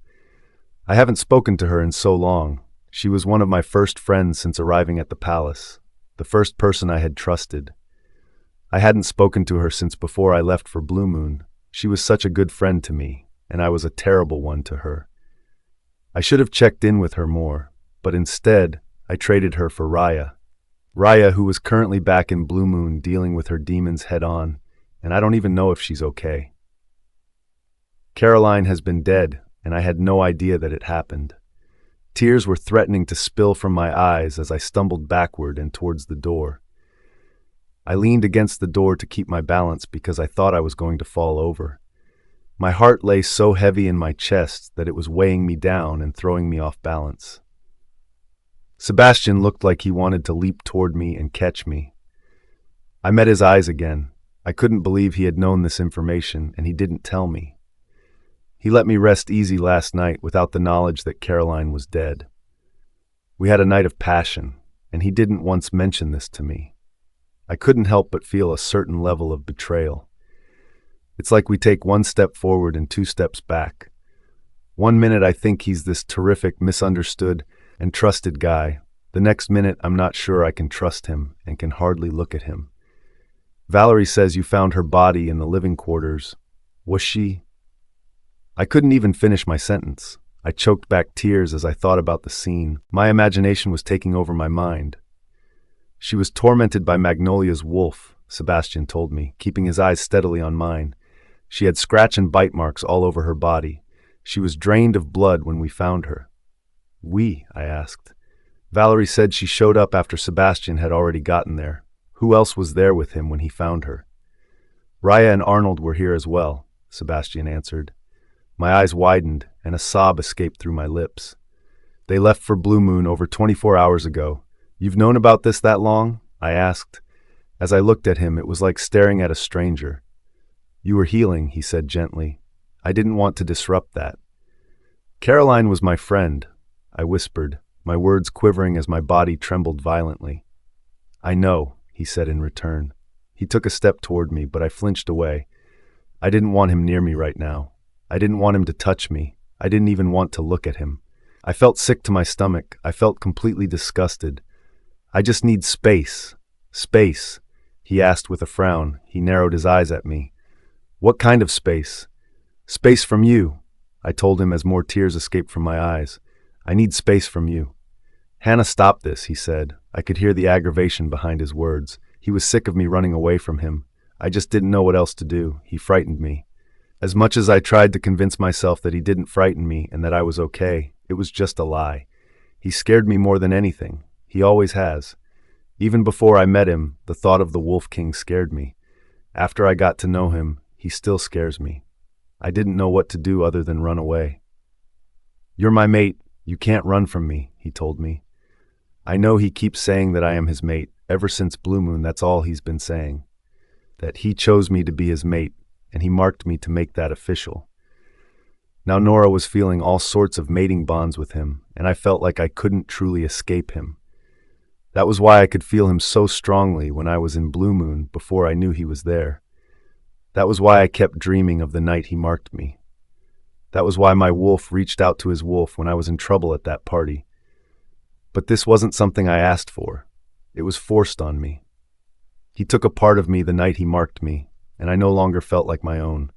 S1: I haven't spoken to her in so long. She was one of my first friends since arriving at the palace, the first person I had trusted. I hadn't spoken to her since before I left for Blue Moon. She was such a good friend to me, and I was a terrible one to her. I should have checked in with her more, but instead, I traded her for Raya. Raya, who was currently back in Blue Moon dealing with her demons head-on, and I don't even know if she's okay. "Caroline has been dead," and I had no idea that it happened. Tears were threatening to spill from my eyes as I stumbled backward and towards the door. I leaned against the door to keep my balance because I thought I was going to fall over. My heart lay so heavy in my chest that it was weighing me down and throwing me off balance. Sebastian looked like he wanted to leap toward me and catch me. I met his eyes again. I couldn't believe he had known this information, and he didn't tell me. He let me rest easy last night without the knowledge that Caroline was dead. We had a night of passion, and he didn't once mention this to me. I couldn't help but feel a certain level of betrayal. It's like we take one step forward and two steps back. One minute I think he's this terrific, misunderstood, and trusted guy. The next minute I'm not sure I can trust him and can hardly look at him. Valerie says you found her body in the living quarters. Was she? I couldn't even finish my sentence. I choked back tears as I thought about the scene. My imagination was taking over my mind. She was tormented by Magnolia's wolf, Sebastian told me, keeping his eyes steadily on mine. She had scratch and bite marks all over her body. She was drained of blood when we found her. I asked. Valerie said she showed up after Sebastian had already gotten there. Who else was there with him when he found her? Raya and Arnold were here as well, Sebastian answered. My eyes widened, and a sob escaped through my lips. They left for Blue Moon over 24 hours ago. You've known about this that long? I asked. As I looked at him, it was like staring at a stranger. You were healing, he said gently. I didn't want to disrupt that. Caroline was my friend, I whispered, my words quivering as my body trembled violently. I know, he said in return. He took a step toward me, but I flinched away. I didn't want him near me right now. I didn't want him to touch me. I didn't even want to look at him. I felt sick to my stomach. I felt completely disgusted. I just need space. Space, he asked with a frown. He narrowed his eyes at me. What kind of space? Space from you, I told him as more tears escaped from my eyes. I need space from you. Hannah, stop this, he said. I could hear the aggravation behind his words. He was sick of me running away from him. I just didn't know what else to do. He frightened me. As much as I tried to convince myself that he didn't frighten me and that I was okay, it was just a lie. He scared me more than anything. He always has. Even before I met him, the thought of the Wolf King scared me. After I got to know him, he still scares me. I didn't know what to do other than run away. You're my mate. You can't run from me, he told me. I know he keeps saying that I am his mate. Ever since Blue Moon, that's all he's been saying. That he chose me to be his mate, and he marked me to make that official. Now Nora was feeling all sorts of mating bonds with him, and I felt like I couldn't truly escape him. That was why I could feel him so strongly when I was in Blue Moon before I knew he was there. That was why I kept dreaming of the night he marked me. That was why my wolf reached out to his wolf when I was in trouble at that party. But this wasn't something I asked for. It was forced on me. He took a part of me the night he marked me, and I no longer felt like my own.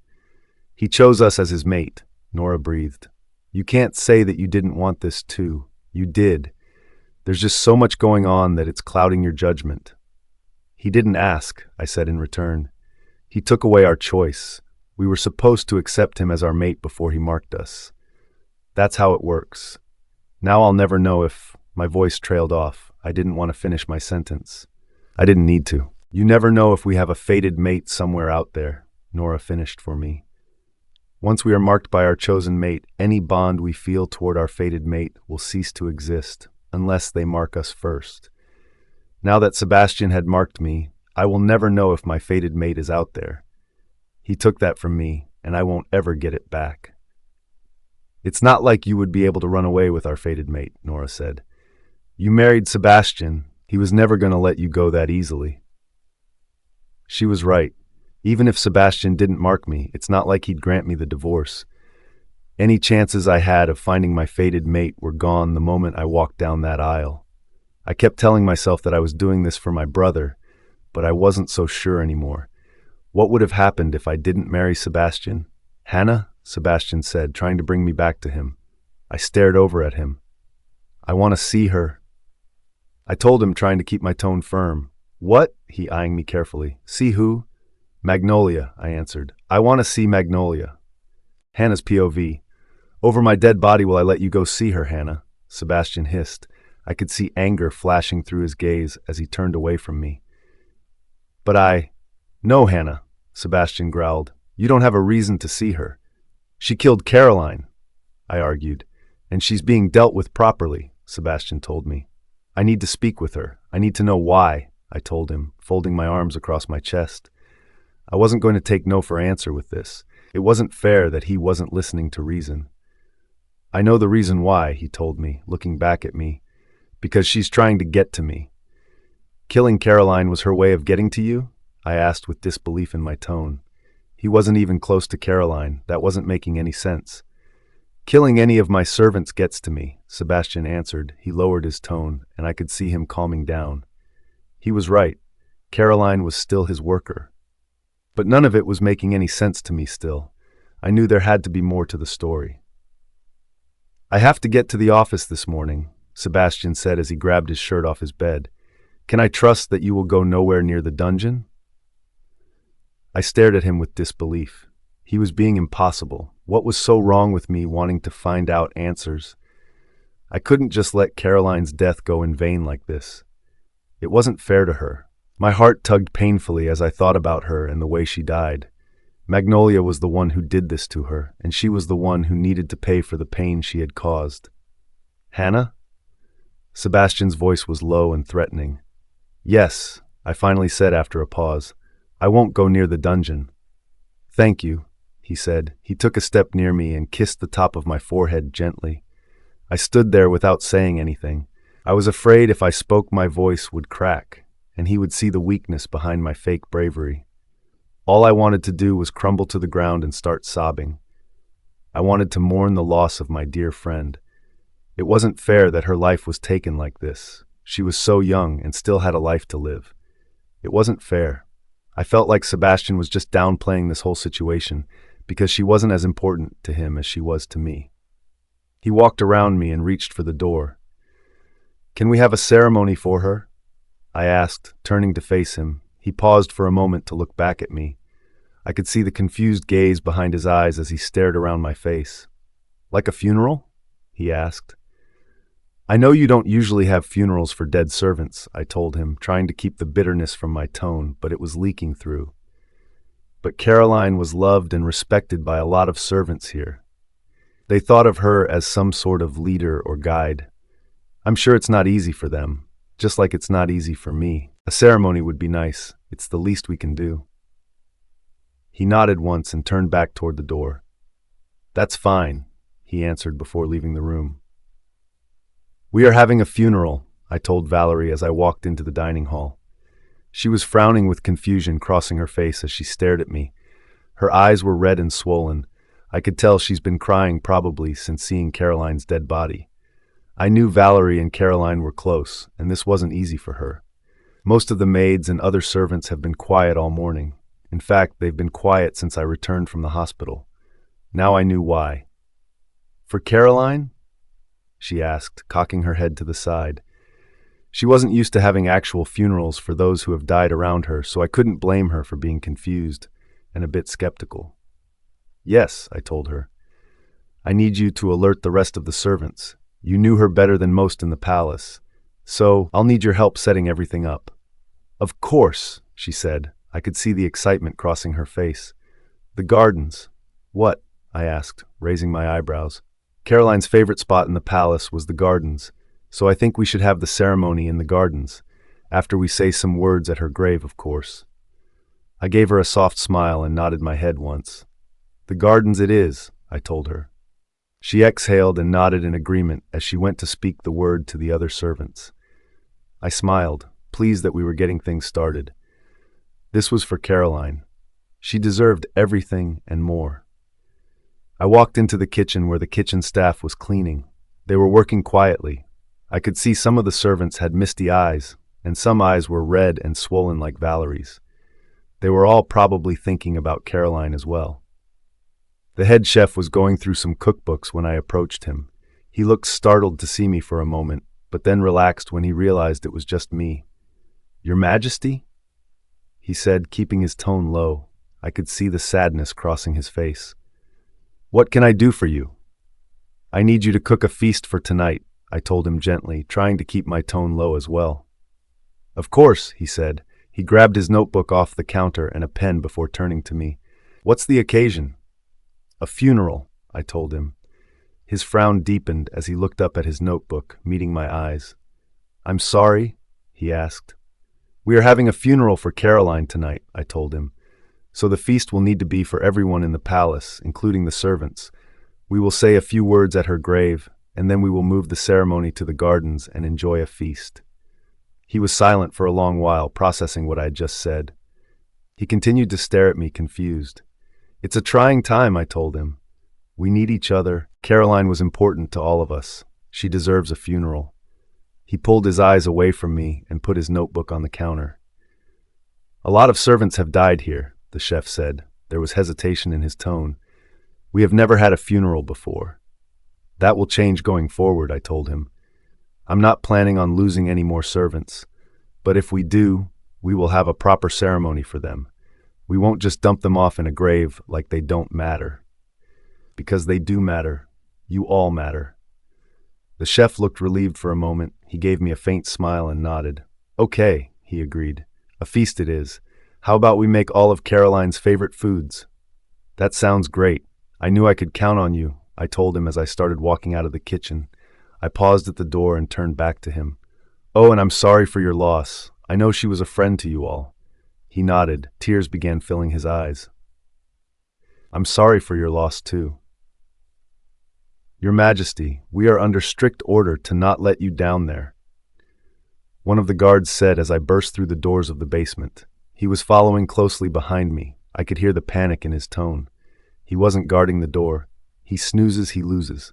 S1: He chose us as his mate, Nora breathed. You can't say that you didn't want this too. You did. There's just so much going on that it's clouding your judgment. He didn't ask, I said in return. He took away our choice. We were supposed to accept him as our mate before he marked us. That's how it works. Now I'll never know if... My voice trailed off. I didn't want to finish my sentence. I didn't need to. You never know if we have a fated mate somewhere out there, Nora finished for me. Once we are marked by our chosen mate, any bond we feel toward our fated mate will cease to exist, unless they mark us first. Now that Sebastian had marked me, I will never know if my fated mate is out there. He took that from me, and I won't ever get it back. It's not like you would be able to run away with our fated mate, Nora said. You married Sebastian. He was never going to let you go that easily. She was right. Even if Sebastian didn't mark me, it's not like he'd grant me the divorce. Any chances I had of finding my fated mate were gone the moment I walked down that aisle. I kept telling myself that I was doing this for my brother, but I wasn't so sure anymore. What would have happened if I didn't marry Sebastian? Hannah, Sebastian said, trying to bring me back to him. I stared over at him. I want to see her. I told him, trying to keep my tone firm. What? He eyeing me carefully. See who? Magnolia, I answered. I want to see Magnolia. Hannah's POV. Over my dead body will I let you go see her, Hannah, Sebastian hissed. I could see anger flashing through his gaze as he turned away from me. No, Hannah, Sebastian growled. You don't have a reason to see her. She killed Caroline, I argued, and she's being dealt with properly, Sebastian told me. I need to speak with her. I need to know why, I told him, folding my arms across my chest. I wasn't going to take no for answer with this. It wasn't fair that he wasn't listening to reason. I know the reason why, he told me, looking back at me. Because she's trying to get to me. Killing Caroline was her way of getting to you? I asked with disbelief in my tone. He wasn't even close to Caroline. That wasn't making any sense. Killing any of my servants gets to me, Sebastian answered. He lowered his tone, and I could see him calming down. He was right. Caroline was still his worker. But none of it was making any sense to me still. I knew there had to be more to the story. I have to get to the office this morning, Sebastian said as he grabbed his shirt off his bed. Can I trust that you will go nowhere near the dungeon? I stared at him with disbelief. He was being impossible. What was so wrong with me wanting to find out answers? I couldn't just let Caroline's death go in vain like this. It wasn't fair to her. My heart tugged painfully as I thought about her and the way she died. Magnolia was the one who did this to her, and she was the one who needed to pay for the pain she had caused. Hannah? Sebastian's voice was low and threatening. Yes, I finally said after a pause. I won't go near the dungeon. Thank you, he said. He took a step near me and kissed the top of my forehead gently. I stood there without saying anything. I was afraid if I spoke my voice would crack, and he would see the weakness behind my fake bravery. All I wanted to do was crumble to the ground and start sobbing. I wanted to mourn the loss of my dear friend. It wasn't fair that her life was taken like this. She was so young and still had a life to live. It wasn't fair. I felt like Sebastian was just downplaying this whole situation because she wasn't as important to him as she was to me. He walked around me and reached for the door. Can we have a ceremony for her? I asked, turning to face him. He paused for a moment to look back at me. I could see the confused gaze behind his eyes as he stared around my face. Like a funeral? He asked. I know you don't usually have funerals for dead servants, I told him, trying to keep the bitterness from my tone, but it was leaking through. But Caroline was loved and respected by a lot of servants here. They thought of her as some sort of leader or guide. I'm sure it's not easy for them, just like it's not easy for me. A ceremony would be nice. It's the least we can do. He nodded once and turned back toward the door. That's fine, he answered before leaving the room. We are having a funeral, I told Valerie as I walked into the dining hall. She was frowning with confusion crossing her face as she stared at me. Her eyes were red and swollen. I could tell she's been crying probably since seeing Caroline's dead body. I knew Valerie and Caroline were close, and this wasn't easy for her. Most of the maids and other servants have been quiet all morning. In fact, they've been quiet since I returned from the hospital. Now I knew why. For Caroline? She asked, cocking her head to the side. She wasn't used to having actual funerals for those who have died around her, so I couldn't blame her for being confused and a bit skeptical. Yes, I told her. I need you to alert the rest of the servants. You knew her better than most in the palace, so I'll need your help setting everything up. Of course, she said. I could see the excitement crossing her face. The gardens. What? I asked, raising my eyebrows. Caroline's favorite spot in the palace was the gardens, so I think we should have the ceremony in the gardens, after we say some words at her grave, of course. I gave her a soft smile and nodded my head once. The gardens it is, I told her. She exhaled and nodded in agreement as she went to speak the word to the other servants. I smiled, pleased that we were getting things started. This was for Caroline. She deserved everything and more. I walked into the kitchen where the kitchen staff was cleaning. They were working quietly. I could see some of the servants had misty eyes, and some eyes were red and swollen like Valerie's. They were all probably thinking about Caroline as well. The head chef was going through some cookbooks when I approached him. He looked startled to see me for a moment, but then relaxed when he realized it was just me. "Your Majesty?" he said, keeping his tone low. I could see the sadness crossing his face. "What can I do for you?" I need you to cook a feast for tonight, I told him gently, trying to keep my tone low as well. Of course, he said. He grabbed his notebook off the counter and a pen before turning to me. What's the occasion? A funeral, I told him. His frown deepened as he looked up at his notebook, meeting my eyes. I'm sorry? He asked. We are having a funeral for Caroline tonight, I told him. So the feast will need to be for everyone in the palace, including the servants. We will say a few words at her grave, and then we will move the ceremony to the gardens and enjoy a feast. He was silent for a long while, processing what I had just said. He continued to stare at me, confused. It's a trying time, I told him. We need each other. Caroline was important to all of us. She deserves a funeral. He pulled his eyes away from me and put his notebook on the counter. A lot of servants have died here, the chef said. There was hesitation in his tone. We have never had a funeral before. That will change going forward, I told him. I'm not planning on losing any more servants, but if we do, we will have a proper ceremony for them. We won't just dump them off in a grave like they don't matter. Because they do matter. You all matter. The chef looked relieved for a moment. He gave me a faint smile and nodded. Okay, he agreed. A feast it is. How about we make all of Caroline's favorite foods? That sounds great. I knew I could count on you, I told him as I started walking out of the kitchen. I paused at the door and turned back to him. Oh, and I'm sorry for your loss. I know she was a friend to you all. He nodded. Tears began filling his eyes. I'm sorry for your loss, too. Your Majesty, we are under strict order to not let you down there, one of the guards said as I burst through the doors of the basement. He was following closely behind me. I could hear the panic in his tone. He wasn't guarding the door. He snoozes, he loses.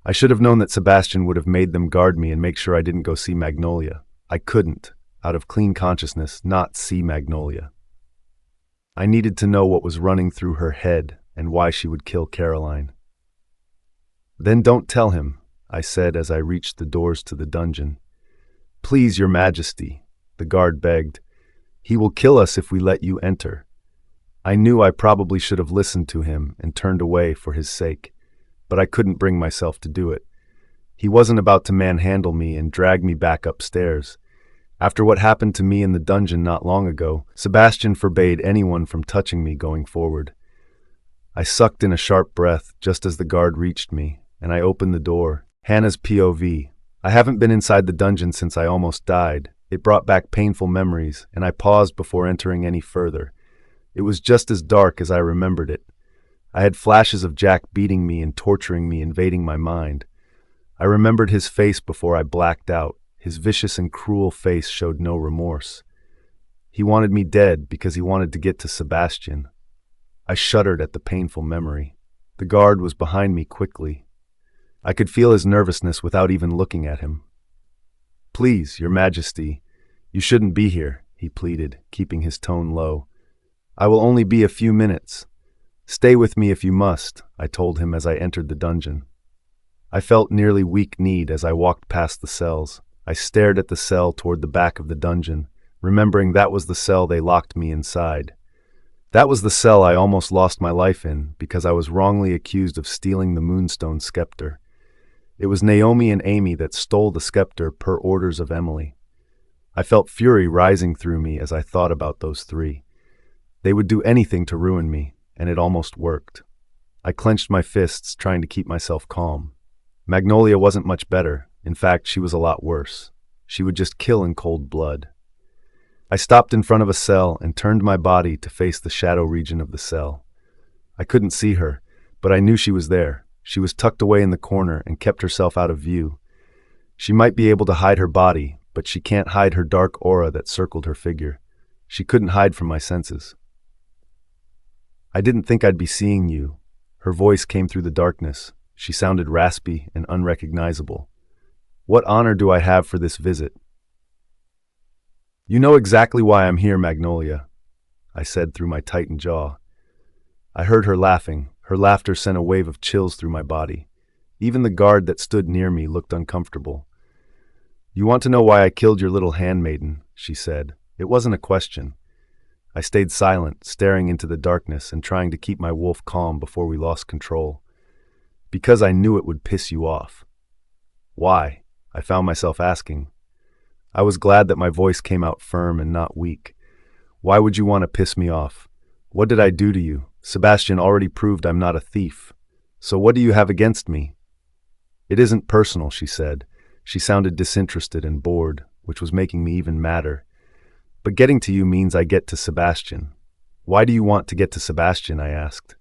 S1: I should have known that Sebastian would have made them guard me and make sure I didn't go see Magnolia. I couldn't, out of clean consciousness, not see Magnolia. I needed to know what was running through her head and why she would kill Caroline. Then don't tell him, I said as I reached the doors to the dungeon. Please, Your Majesty, the guard begged. He will kill us if we let you enter. I knew I probably should have listened to him and turned away for his sake, but I couldn't bring myself to do it. He wasn't about to manhandle me and drag me back upstairs. After what happened to me in the dungeon not long ago, Sebastian forbade anyone from touching me going forward. I sucked in a sharp breath just as the guard reached me, and I opened the door. Hannah's POV. I haven't been inside the dungeon since I almost died. It brought back painful memories, and I paused before entering any further. It was just as dark as I remembered it. I had flashes of Jack beating me and torturing me, invading my mind. I remembered his face before I blacked out. His vicious and cruel face showed no remorse. He wanted me dead because he wanted to get to Sebastian. I shuddered at the painful memory. The guard was behind me quickly. I could feel his nervousness without even looking at him. Please, Your Majesty, you shouldn't be here, he pleaded, keeping his tone low. I will only be a few minutes. Stay with me if you must, I told him as I entered the dungeon. I felt nearly weak-kneed as I walked past the cells. I stared at the cell toward the back of the dungeon, remembering that was the cell they locked me inside. That was the cell I almost lost my life in because I was wrongly accused of stealing the moonstone scepter. It was Naomi and Amy that stole the scepter per orders of Emily. I felt fury rising through me as I thought about those three. They would do anything to ruin me, and it almost worked. I clenched my fists, trying to keep myself calm. Magnolia wasn't much better. In fact, she was a lot worse. She would just kill in cold blood. I stopped in front of a cell and turned my body to face the shadow region of the cell. I couldn't see her, but I knew she was there. She was tucked away in the corner and kept herself out of view. She might be able to hide her body, but she can't hide her dark aura that circled her figure. She couldn't hide from my senses. I didn't think I'd be seeing you. Her voice came through the darkness. She sounded raspy and unrecognizable. What honor do I have for this visit? You know exactly why I'm here, Magnolia, I said through my tightened jaw. I heard her laughing. Her laughter sent a wave of chills through my body. Even the guard that stood near me looked uncomfortable. You want to know why I killed your little handmaiden, she said. It wasn't a question. I stayed silent, staring into the darkness and trying to keep my wolf calm before we lost control. Because I knew it would piss you off. Why? I found myself asking. I was glad that my voice came out firm and not weak. Why would you want to piss me off? What did I do to you? Sebastian already proved I'm not a thief. So what do you have against me? It isn't personal, she said. She sounded disinterested and bored, which was making me even madder. But getting to you means I get to Sebastian. Why do you want to get to Sebastian? I asked.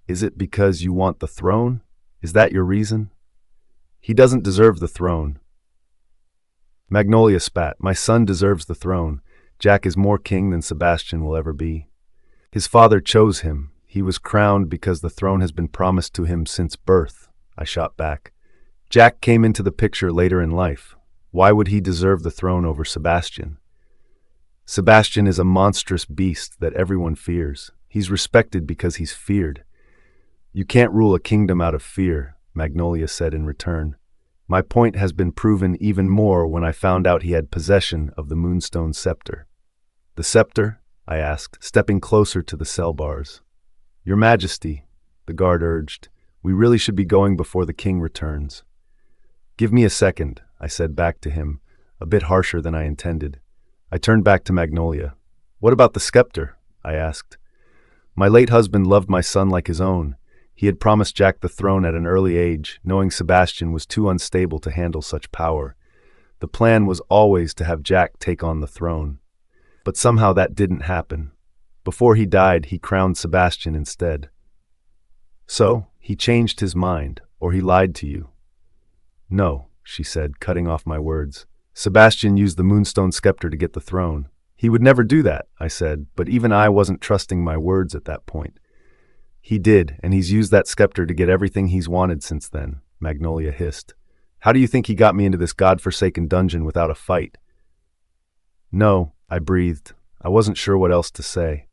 S1: Is it because you want the throne? Is that your reason? He doesn't deserve the throne. Magnolia spat. My son deserves the throne. Jack is more king than Sebastian will ever be. His father chose him. He was crowned because the throne has been promised to him since birth, I shot back. Jack came into the picture later in life. Why would he deserve the throne over Sebastian? Sebastian is a monstrous beast that everyone fears. He's respected because he's feared. You can't rule a kingdom out of fear, Magnolia said in return. My point has been proven even more when I found out he had possession of the moonstone scepter. The scepter? I asked, stepping closer to the cell bars. Your Majesty, the guard urged, we really should be going before the king returns. Give me a second, I said back to him, a bit harsher than I intended. I turned back to Magnolia. What about the scepter? I asked. My late husband loved my son like his own. He had promised Jack the throne at an early age, knowing Sebastian was too unstable to handle such power. The plan was always to have Jack take on the throne. But somehow that didn't happen. Before he died, he crowned Sebastian instead. So, he changed his mind, or he lied to you. No, she said, cutting off my words. Sebastian used the moonstone scepter to get the throne. He would never do that, I said, but even I wasn't trusting my words at that point. He did, and he's used that scepter to get everything he's wanted since then, Magnolia hissed. How do you think he got me into this godforsaken dungeon without a fight? No, I breathed. I wasn't sure what else to say.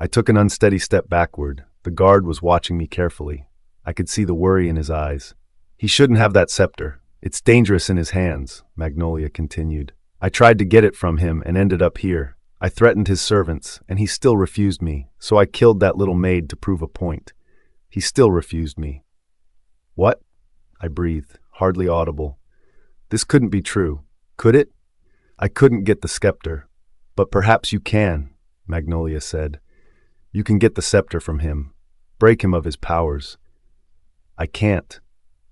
S1: I took an unsteady step backward. The guard was watching me carefully. I could see the worry in his eyes. He shouldn't have that scepter. It's dangerous in his hands, Magnolia continued. I tried to get it from him and ended up here. I threatened his servants, and he still refused me, so I killed that little maid to prove a point. He still refused me. What? I breathed, hardly audible. This couldn't be true. Could it? I couldn't get the scepter. But perhaps you can, Magnolia said. You can get the scepter from him. Break him of his powers. I can't,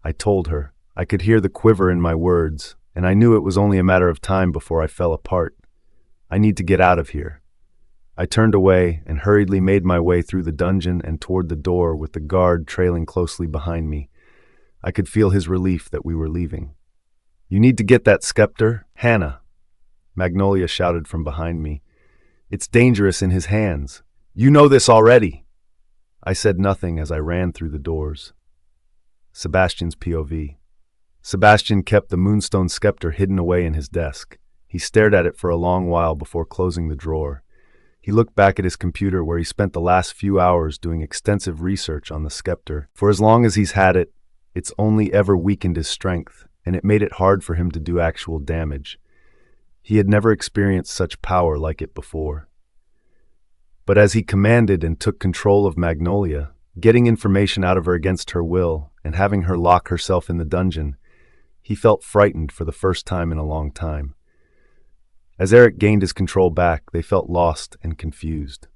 S1: I told her. I could hear the quiver in my words, and I knew it was only a matter of time before I fell apart. I need to get out of here. I turned away and hurriedly made my way through the dungeon and toward the door with the guard trailing closely behind me. I could feel his relief that we were leaving. You need to get that scepter, Hannah, Magnolia shouted from behind me. It's dangerous in his hands. You know this already. I said nothing as I ran through the doors. Sebastian's POV. Sebastian kept the moonstone scepter hidden away in his desk. He stared at it for a long while before closing the drawer. He looked back at his computer where he spent the last few hours doing extensive research on the scepter. For as long as he's had it, it's only ever weakened his strength, and it made it hard for him to do actual damage. He had never experienced such power like it before. But as he commanded and took control of Magnolia, getting information out of her against her will and having her lock herself in the dungeon, he felt frightened for the first time in a long time. As Eric gained his control back, they felt lost and confused.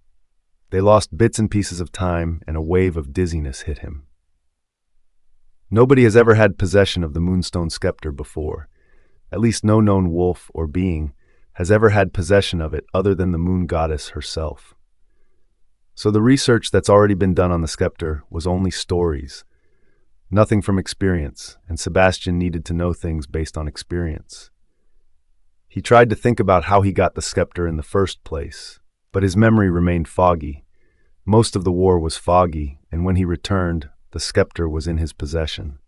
S1: They lost bits and pieces of time, and a wave of dizziness hit him. Nobody has ever had possession of the moonstone scepter before. At least no known wolf or being has ever had possession of it other than the moon goddess herself. So the research that's already been done on the scepter was only stories, nothing from experience, and Sebastian needed to know things based on experience. He tried to think about how he got the scepter in the first place, but his memory remained foggy. Most of the war was foggy, and when he returned, the scepter was in his possession.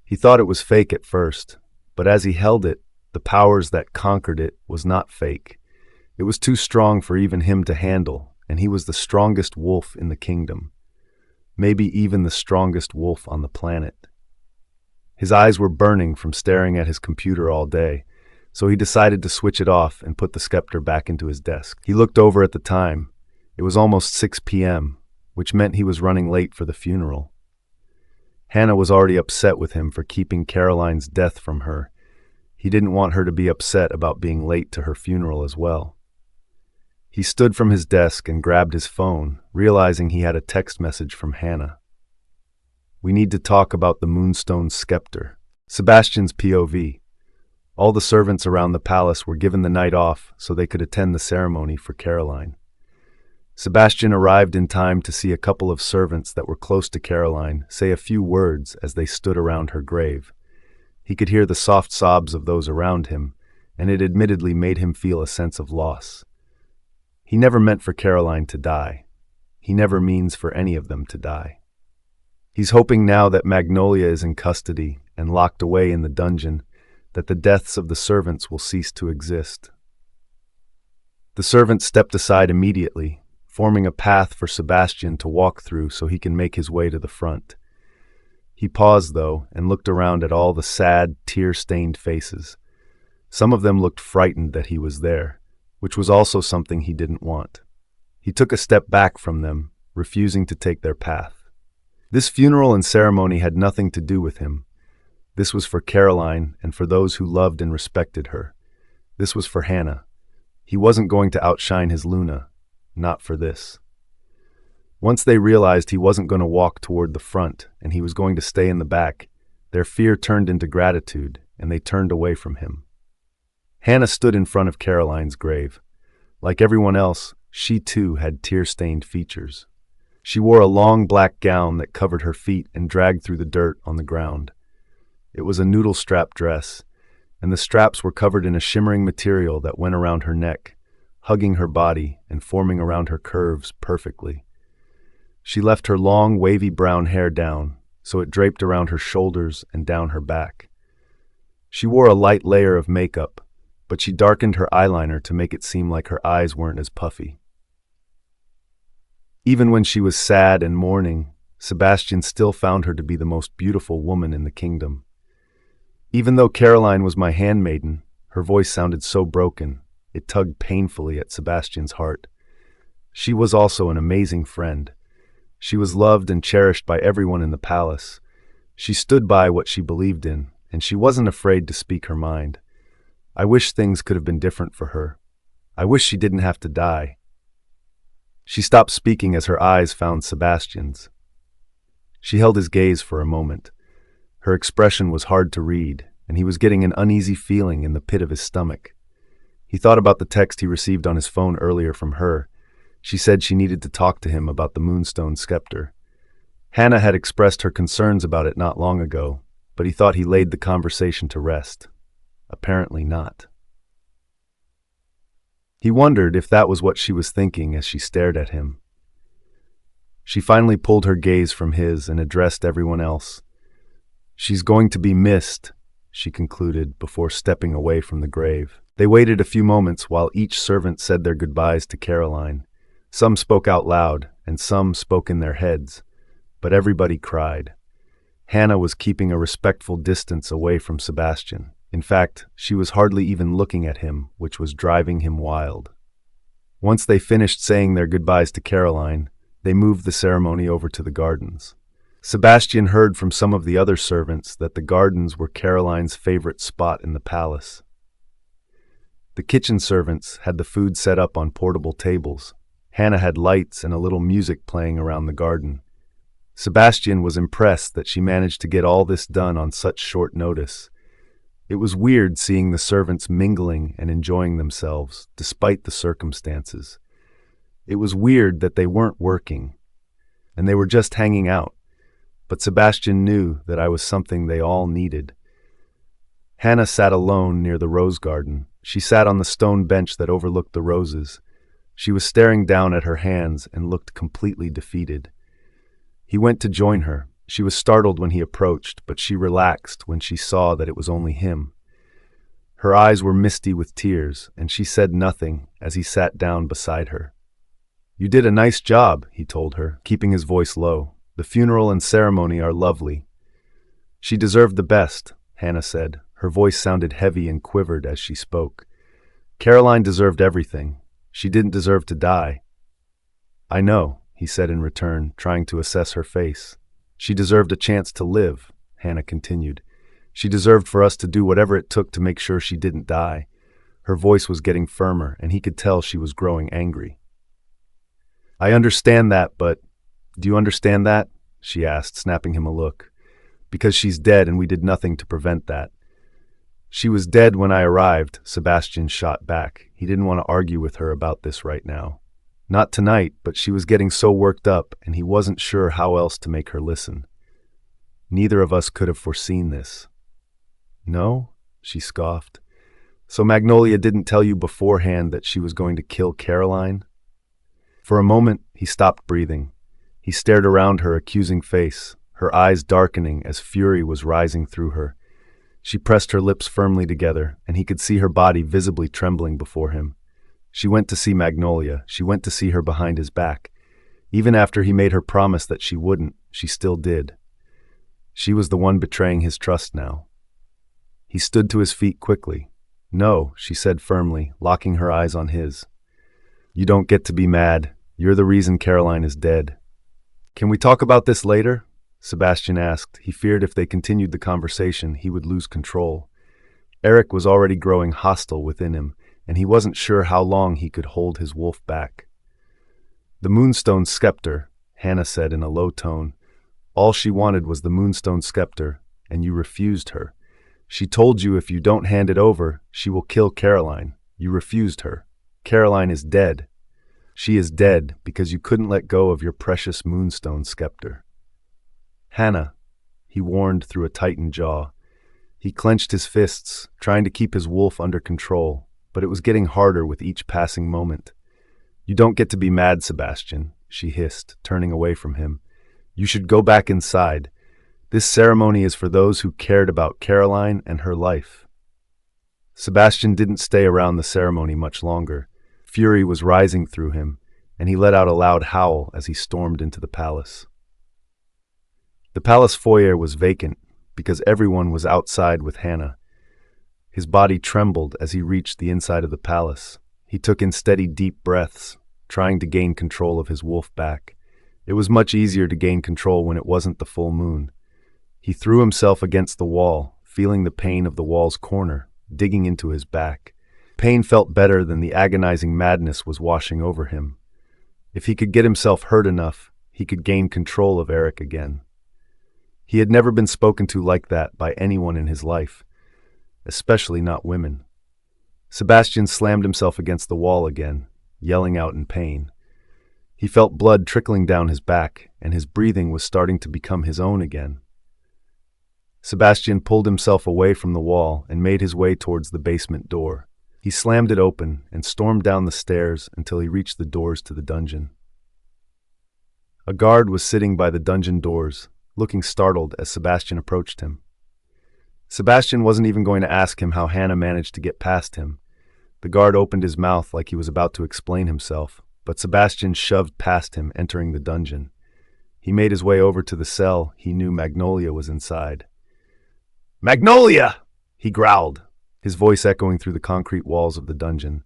S1: He thought it was fake at first, but as he held it, the powers that conquered it was not fake. It was too strong for even him to handle, and he was the strongest wolf in the kingdom. Maybe even the strongest wolf on the planet. His eyes were burning from staring at his computer all day, so he decided to switch it off and put the scepter back into his desk. He looked over at the time. It was almost 6 p.m., which meant he was running late for the funeral. Hannah was already upset with him for keeping Caroline's death from her. He didn't want her to be upset about being late to her funeral as well. He stood from his desk and grabbed his phone, realizing he had a text message from Hannah. "We need to talk about the moonstone scepter." Sebastian's POV. All the servants around the palace were given the night off so they could attend the ceremony for Caroline. Sebastian arrived in time to see a couple of servants that were close to Caroline say a few words as they stood around her grave. He could hear the soft sobs of those around him, and it admittedly made him feel a sense of loss. He never meant for Caroline to die. He never means for any of them to die. He's hoping now that Magnolia is in custody and locked away in the dungeon, that the deaths of the servants will cease to exist. The servants stepped aside immediately, forming a path for Sebastian to walk through so he can make his way to the front. He paused, though, and looked around at all the sad, tear-stained faces. Some of them looked frightened that he was there, which was also something he didn't want. He took a step back from them, refusing to take their path. This funeral and ceremony had nothing to do with him. This was for Caroline and for those who loved and respected her. This was for Hannah. He wasn't going to outshine his Luna, not for this. Once they realized he wasn't going to walk toward the front and he was going to stay in the back, their fear turned into gratitude and they turned away from him. Hannah stood in front of Caroline's grave. Like everyone else, she too had tear-stained features. She wore a long black gown that covered her feet and dragged through the dirt on the ground. It was a noodle-strap dress, and the straps were covered in a shimmering material that went around her neck, hugging her body and forming around her curves perfectly. She left her long, wavy brown hair down, so it draped around her shoulders and down her back. She wore a light layer of makeup, but she darkened her eyeliner to make it seem like her eyes weren't as puffy. Even when she was sad and mourning, Sebastian still found her to be the most beautiful woman in the kingdom. Even though Caroline was my handmaiden, her voice sounded so broken, it tugged painfully at Sebastian's heart. She was also an amazing friend. She was loved and cherished by everyone in the palace. She stood by what she believed in, and she wasn't afraid to speak her mind. I wish things could have been different for her. I wish she didn't have to die. She stopped speaking as her eyes found Sebastian's. She held his gaze for a moment. Her expression was hard to read, and he was getting an uneasy feeling in the pit of his stomach. He thought about the text he received on his phone earlier from her. She said she needed to talk to him about the moonstone scepter. Hannah had expressed her concerns about it not long ago, but he thought he laid the conversation to rest. Apparently not. He wondered if that was what she was thinking as she stared at him. She finally pulled her gaze from his and addressed everyone else. "She's going to be missed," she concluded before stepping away from the grave. They waited a few moments while each servant said their goodbyes to Caroline. Some spoke out loud, and some spoke in their heads, but everybody cried. Hannah was keeping a respectful distance away from Sebastian. In fact, she was hardly even looking at him, which was driving him wild. Once they finished saying their goodbyes to Caroline, they moved the ceremony over to the gardens. Sebastian heard from some of the other servants that the gardens were Caroline's favorite spot in the palace. The kitchen servants had the food set up on portable tables. Hannah had lights and a little music playing around the garden. Sebastian was impressed that she managed to get all this done on such short notice. It was weird seeing the servants mingling and enjoying themselves, despite the circumstances. It was weird that they weren't working, and they were just hanging out. But Sebastian knew that I was something they all needed. Hannah sat alone near the rose garden. She sat on the stone bench that overlooked the roses. She was staring down at her hands and looked completely defeated. He went to join her. She was startled when he approached, but she relaxed when she saw that it was only him. Her eyes were misty with tears, and she said nothing as he sat down beside her. "You did a nice job," he told her, keeping his voice low. "The funeral and ceremony are lovely." "She deserved the best," Hannah said. Her voice sounded heavy and quivered as she spoke. "Caroline deserved everything. She didn't deserve to die." "I know," he said in return, trying to assess her face. She deserved a chance to live, Hannah continued. She deserved for us to do whatever it took to make sure she didn't die. Her voice was getting firmer, and he could tell she was growing angry. I understand that, but do you understand that? She asked, snapping him a look. Because she's dead and we did nothing to prevent that. She was dead when I arrived, Sebastian shot back. He didn't want to argue with her about this right now. Not tonight, but she was getting so worked up, and he wasn't sure how else to make her listen. Neither of us could have foreseen this. No? She scoffed. So Magnolia didn't tell you beforehand that she was going to kill Caroline? For a moment, he stopped breathing. He stared around her accusing face, her eyes darkening as fury was rising through her. She pressed her lips firmly together, and he could see her body visibly trembling before him. She went to see Magnolia. She went to see her behind his back. Even after he made her promise that she wouldn't, she still did. She was the one betraying his trust now. He stood to his feet quickly. No, she said firmly, locking her eyes on his. You don't get to be mad. You're the reason Caroline is dead. Can we talk about this later? Sebastian asked. He feared if they continued the conversation, he would lose control. Eric was already growing hostile within him, and he wasn't sure how long he could hold his wolf back. The moonstone scepter, Hannah said in a low tone. All she wanted was the moonstone scepter, and you refused her. She told you if you don't hand it over, she will kill Caroline. You refused her. Caroline is dead. She is dead because you couldn't let go of your precious moonstone scepter. Hannah, he warned through a tightened jaw. He clenched his fists, trying to keep his wolf under control, but it was getting harder with each passing moment. You don't get to be mad, Sebastian, she hissed, turning away from him. You should go back inside. This ceremony is for those who cared about Caroline and her life. Sebastian didn't stay around the ceremony much longer. Fury was rising through him, and he let out a loud howl as he stormed into the palace. The palace foyer was vacant because everyone was outside with Hannah. His body trembled as he reached the inside of the palace. He took in steady, deep breaths, trying to gain control of his wolf back. It was much easier to gain control when it wasn't the full moon. He threw himself against the wall, feeling the pain of the wall's corner, digging into his back. Pain felt better than the agonizing madness was washing over him. If he could get himself hurt enough, he could gain control of Eric again. He had never been spoken to like that by anyone in his life, especially not women. Sebastian slammed himself against the wall again, yelling out in pain. He felt blood trickling down his back, and his breathing was starting to become his own again. Sebastian pulled himself away from the wall and made his way towards the basement door. He slammed it open and stormed down the stairs until he reached the doors to the dungeon. A guard was sitting by the dungeon doors, looking startled as Sebastian approached him. Sebastian wasn't even going to ask him how Hannah managed to get past him. The guard opened his mouth like he was about to explain himself, but Sebastian shoved past him, entering the dungeon. He made his way over to the cell. He knew Magnolia was inside. Magnolia! He growled, his voice echoing through the concrete walls of the dungeon.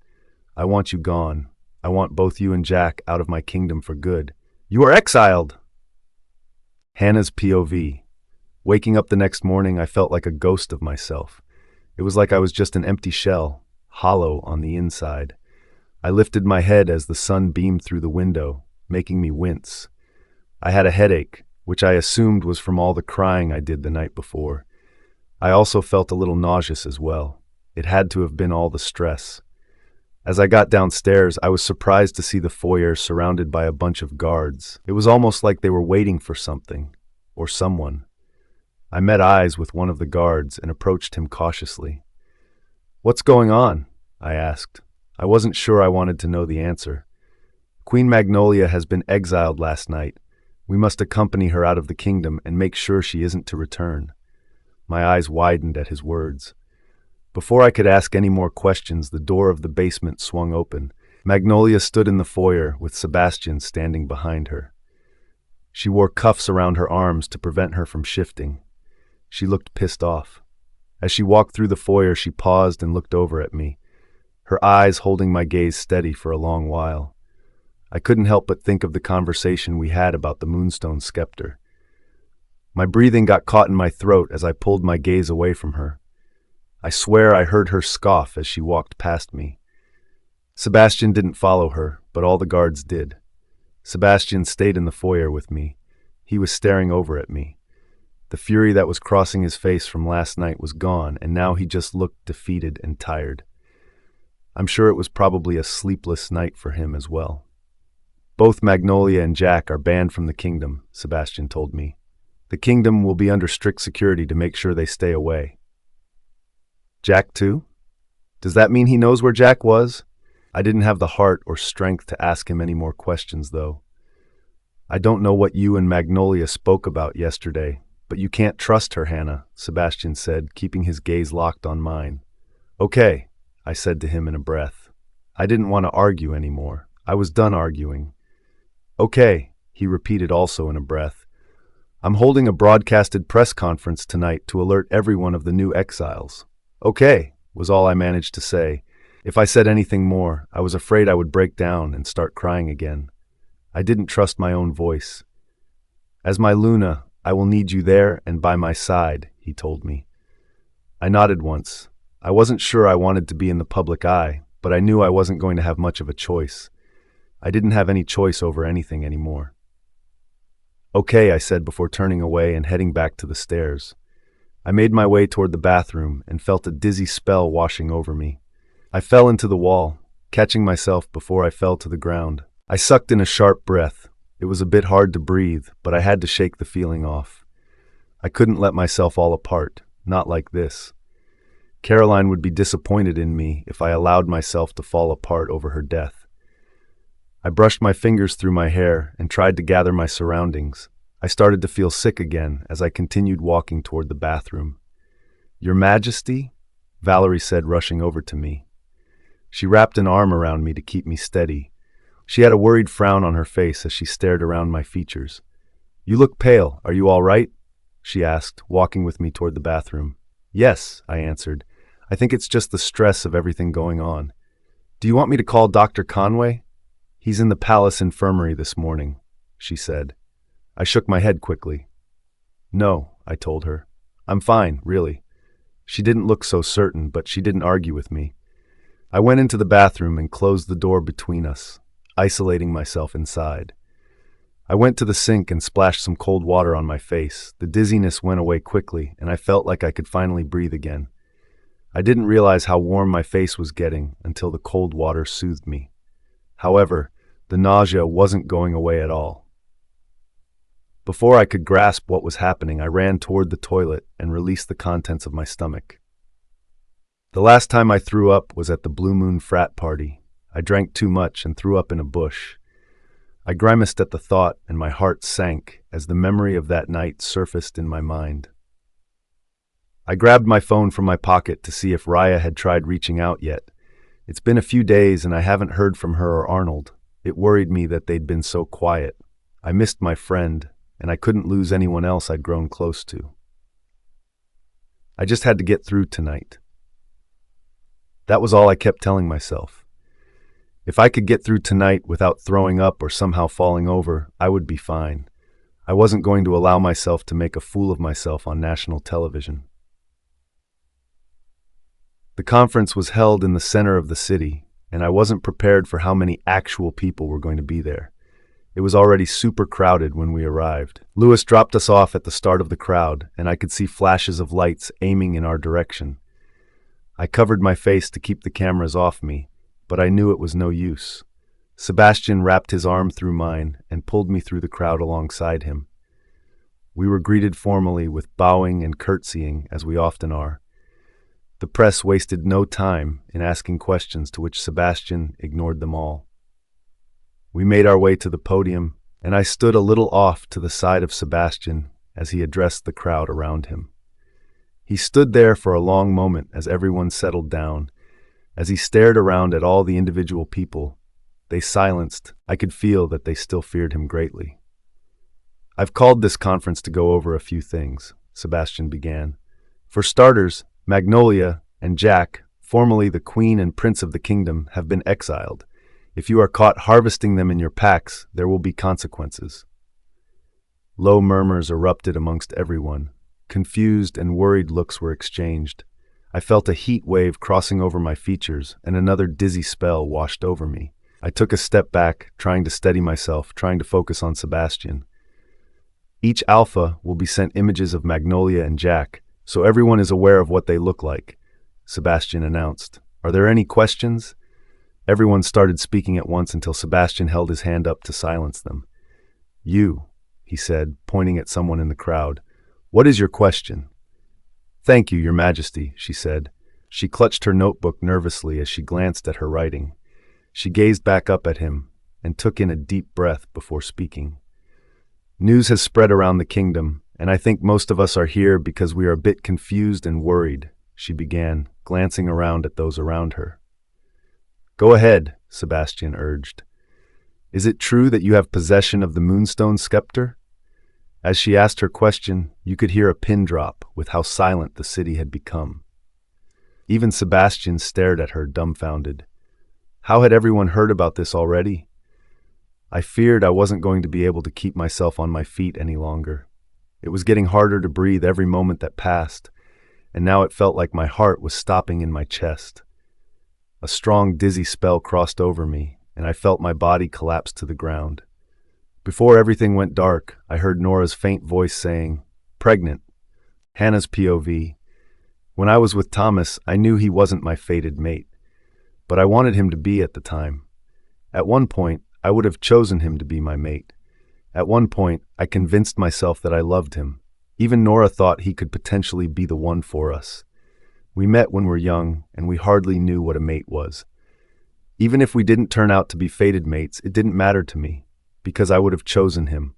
S1: I want you gone. I want both you and Jack out of my kingdom for good. You are exiled! Hannah's POV. Waking up the next morning, I felt like a ghost of myself. It was like I was just an empty shell, hollow on the inside. I lifted my head as the sun beamed through the window, making me wince. I had a headache, which I assumed was from all the crying I did the night before. I also felt a little nauseous as well. It had to have been all the stress. As I got downstairs, I was surprised to see the foyer surrounded by a bunch of guards. It was almost like they were waiting for something, or someone. I met eyes with one of the guards and approached him cautiously. What's going on? I asked. I wasn't sure I wanted to know the answer. Queen Magnolia has been exiled last night. We must accompany her out of the kingdom and make sure she isn't to return. My eyes widened at his words. Before I could ask any more questions, the door of the basement swung open. Magnolia stood in the foyer with Sebastian standing behind her. She wore cuffs around her arms to prevent her from shifting. She looked pissed off. As she walked through the foyer, she paused and looked over at me, her eyes holding my gaze steady for a long while. I couldn't help but think of the conversation we had about the moonstone scepter. My breathing got caught in my throat as I pulled my gaze away from her. I swear I heard her scoff as she walked past me. Sebastian didn't follow her, but all the guards did. Sebastian stayed in the foyer with me. He was staring over at me. The fury that was crossing his face from last night was gone, and now he just looked defeated and tired. I'm sure it was probably a sleepless night for him as well. Both Magnolia and Jack are banned from the kingdom, Sebastian told me. The kingdom will be under strict security to make sure they stay away. Jack too? Does that mean he knows where Jack was? I didn't have the heart or strength to ask him any more questions, though. I don't know what you and Magnolia spoke about yesterday, but you can't trust her, Hannah, Sebastian said, keeping his gaze locked on mine. Okay, I said to him in a breath. I didn't want to argue anymore. I was done arguing. Okay, he repeated also in a breath. I'm holding a broadcasted press conference tonight to alert everyone of the new exiles. Okay, was all I managed to say. If I said anything more, I was afraid I would break down and start crying again. I didn't trust my own voice. As my Luna, I will need you there and by my side, he told me. I nodded once. I wasn't sure I wanted to be in the public eye, but I knew I wasn't going to have much of a choice. I didn't have any choice over anything anymore. Okay, I said before turning away and heading back to the stairs. I made my way toward the bathroom and felt a dizzy spell washing over me. I fell into the wall, catching myself before I fell to the ground. I sucked in a sharp breath. It was a bit hard to breathe, but I had to shake the feeling off. I couldn't let myself all apart, not like this. Caroline would be disappointed in me if I allowed myself to fall apart over her death. I brushed my fingers through my hair and tried to gather my surroundings. I started to feel sick again as I continued walking toward the bathroom. Your Majesty? Valerie said, rushing over to me. She wrapped an arm around me to keep me steady. She had a worried frown on her face as she stared around my features. You look pale. Are you all right? She asked, walking with me toward the bathroom. Yes, I answered. I think it's just the stress of everything going on. Do you want me to call Dr. Conway? He's in the palace infirmary this morning, she said. I shook my head quickly. No, I told her. I'm fine, really. She didn't look so certain, but she didn't argue with me. I went into the bathroom and closed the door between us, isolating myself inside. I went to the sink and splashed some cold water on my face. The dizziness went away quickly, and I felt like I could finally breathe again. I didn't realize how warm my face was getting until the cold water soothed me. However, the nausea wasn't going away at all. Before I could grasp what was happening, I ran toward the toilet and released the contents of my stomach. The last time I threw up was at the Blue Moon frat party. I drank too much and threw up in a bush. I grimaced at the thought, and my heart sank as the memory of that night surfaced in my mind. I grabbed my phone from my pocket to see if Raya had tried reaching out yet. It's been a few days and I haven't heard from her or Arnold. It worried me that they'd been so quiet. I missed my friend, and I couldn't lose anyone else I'd grown close to. I just had to get through tonight. That was all I kept telling myself. If I could get through tonight without throwing up or somehow falling over, I would be fine. I wasn't going to allow myself to make a fool of myself on national television. The conference was held in the center of the city, and I wasn't prepared for how many actual people were going to be there. It was already super crowded when we arrived. Lewis dropped us off at the start of the crowd, and I could see flashes of lights aiming in our direction. I covered my face to keep the cameras off me, but I knew it was no use. Sebastian wrapped his arm through mine and pulled me through the crowd alongside him. We were greeted formally with bowing and curtsying, as we often are. The press wasted no time in asking questions, to which Sebastian ignored them all. We made our way to the podium, and I stood a little off to the side of Sebastian as he addressed the crowd around him. He stood there for a long moment as everyone settled down. As he stared around at all the individual people, they silenced. I could feel that they still feared him greatly. I've called this conference to go over a few things, Sebastian began. For starters, Magnolia and Jack, formerly the Queen and Prince of the Kingdom, have been exiled. If you are caught harvesting them in your packs, there will be consequences. Low murmurs erupted amongst everyone. Confused and worried looks were exchanged. I felt a heat wave crossing over my features, and another dizzy spell washed over me. I took a step back, trying to steady myself, trying to focus on Sebastian. Each alpha will be sent images of Magnolia and Jack, so everyone is aware of what they look like, Sebastian announced. Are there any questions? Everyone started speaking at once until Sebastian held his hand up to silence them. You, he said, pointing at someone in the crowd. What is your question? Thank you, Your Majesty, she said. She clutched her notebook nervously as she glanced at her writing. She gazed back up at him and took in a deep breath before speaking. News has spread around the kingdom, and I think most of us are here because we are a bit confused and worried, she began, glancing around at those around her. Go ahead, Sebastian urged. Is it true that you have possession of the moonstone scepter? As she asked her question, you could hear a pin drop with how silent the city had become. Even Sebastian stared at her, dumbfounded. How had everyone heard about this already? I feared I wasn't going to be able to keep myself on my feet any longer. It was getting harder to breathe every moment that passed, and now it felt like my heart was stopping in my chest. A strong, dizzy spell crossed over me, and I felt my body collapse to the ground. Before everything went dark, I heard Nora's faint voice saying, "Pregnant." Hannah's POV. When I was with Thomas, I knew he wasn't my fated mate, but I wanted him to be at the time. At one point, I would have chosen him to be my mate. At one point, I convinced myself that I loved him. Even Nora thought he could potentially be the one for us. We met when we were young, and we hardly knew what a mate was. Even if we didn't turn out to be fated mates, it didn't matter to me, because I would have chosen him.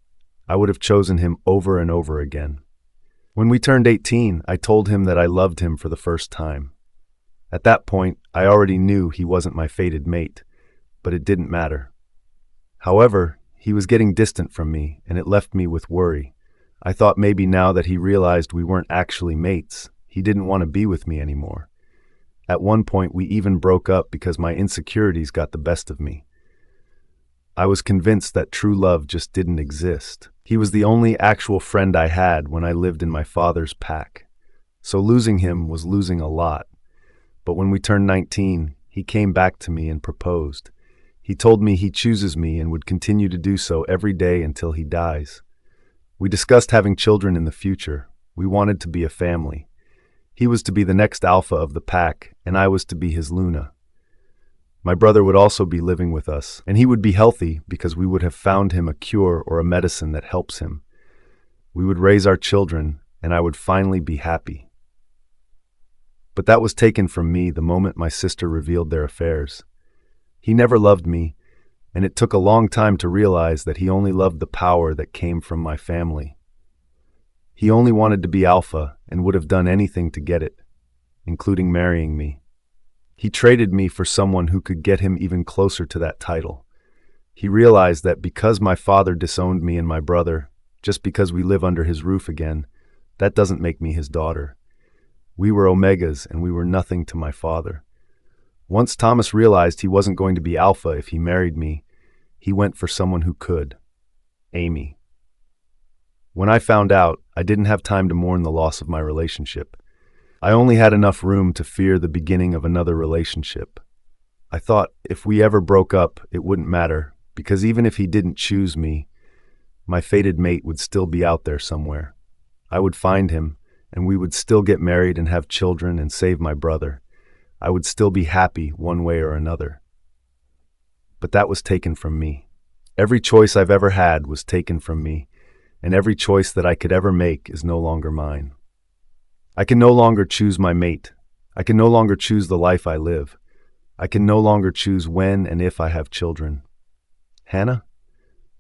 S1: I would have chosen him over and over again. When we turned 18, I told him that I loved him for the first time. At that point, I already knew he wasn't my fated mate, but it didn't matter. However, he was getting distant from me, and it left me with worry. I thought maybe now that he realized we weren't actually mates, he didn't want to be with me anymore. At one point, we even broke up because my insecurities got the best of me. I was convinced that true love just didn't exist. He was the only actual friend I had when I lived in my father's pack. So losing him was losing a lot. But when we turned 19, he came back to me and proposed. He told me he chooses me and would continue to do so every day until he dies. We discussed having children in the future. We wanted to be a family. He was to be the next alpha of the pack, and I was to be his Luna. My brother would also be living with us, and he would be healthy because we would have found him a cure or a medicine that helps him. We would raise our children, and I would finally be happy. But that was taken from me the moment my sister revealed their affairs. He never loved me, and it took a long time to realize that he only loved the power that came from my family. He only wanted to be alpha and would have done anything to get it, including marrying me. He traded me for someone who could get him even closer to that title. He realized that because my father disowned me and my brother, just because we live under his roof again, that doesn't make me his daughter. We were Omegas and we were nothing to my father. Once Thomas realized he wasn't going to be alpha if he married me, he went for someone who could. Amy. When I found out, I didn't have time to mourn the loss of my relationship. I only had enough room to fear the beginning of another relationship. I thought if we ever broke up, it wouldn't matter, because even if he didn't choose me, my fated mate would still be out there somewhere. I would find him, and we would still get married and have children and save my brother. I would still be happy one way or another. But that was taken from me. Every choice I've ever had was taken from me, and every choice that I could ever make is no longer mine. I can no longer choose my mate. I can no longer choose the life I live. I can no longer choose when and if I have children. Hannah?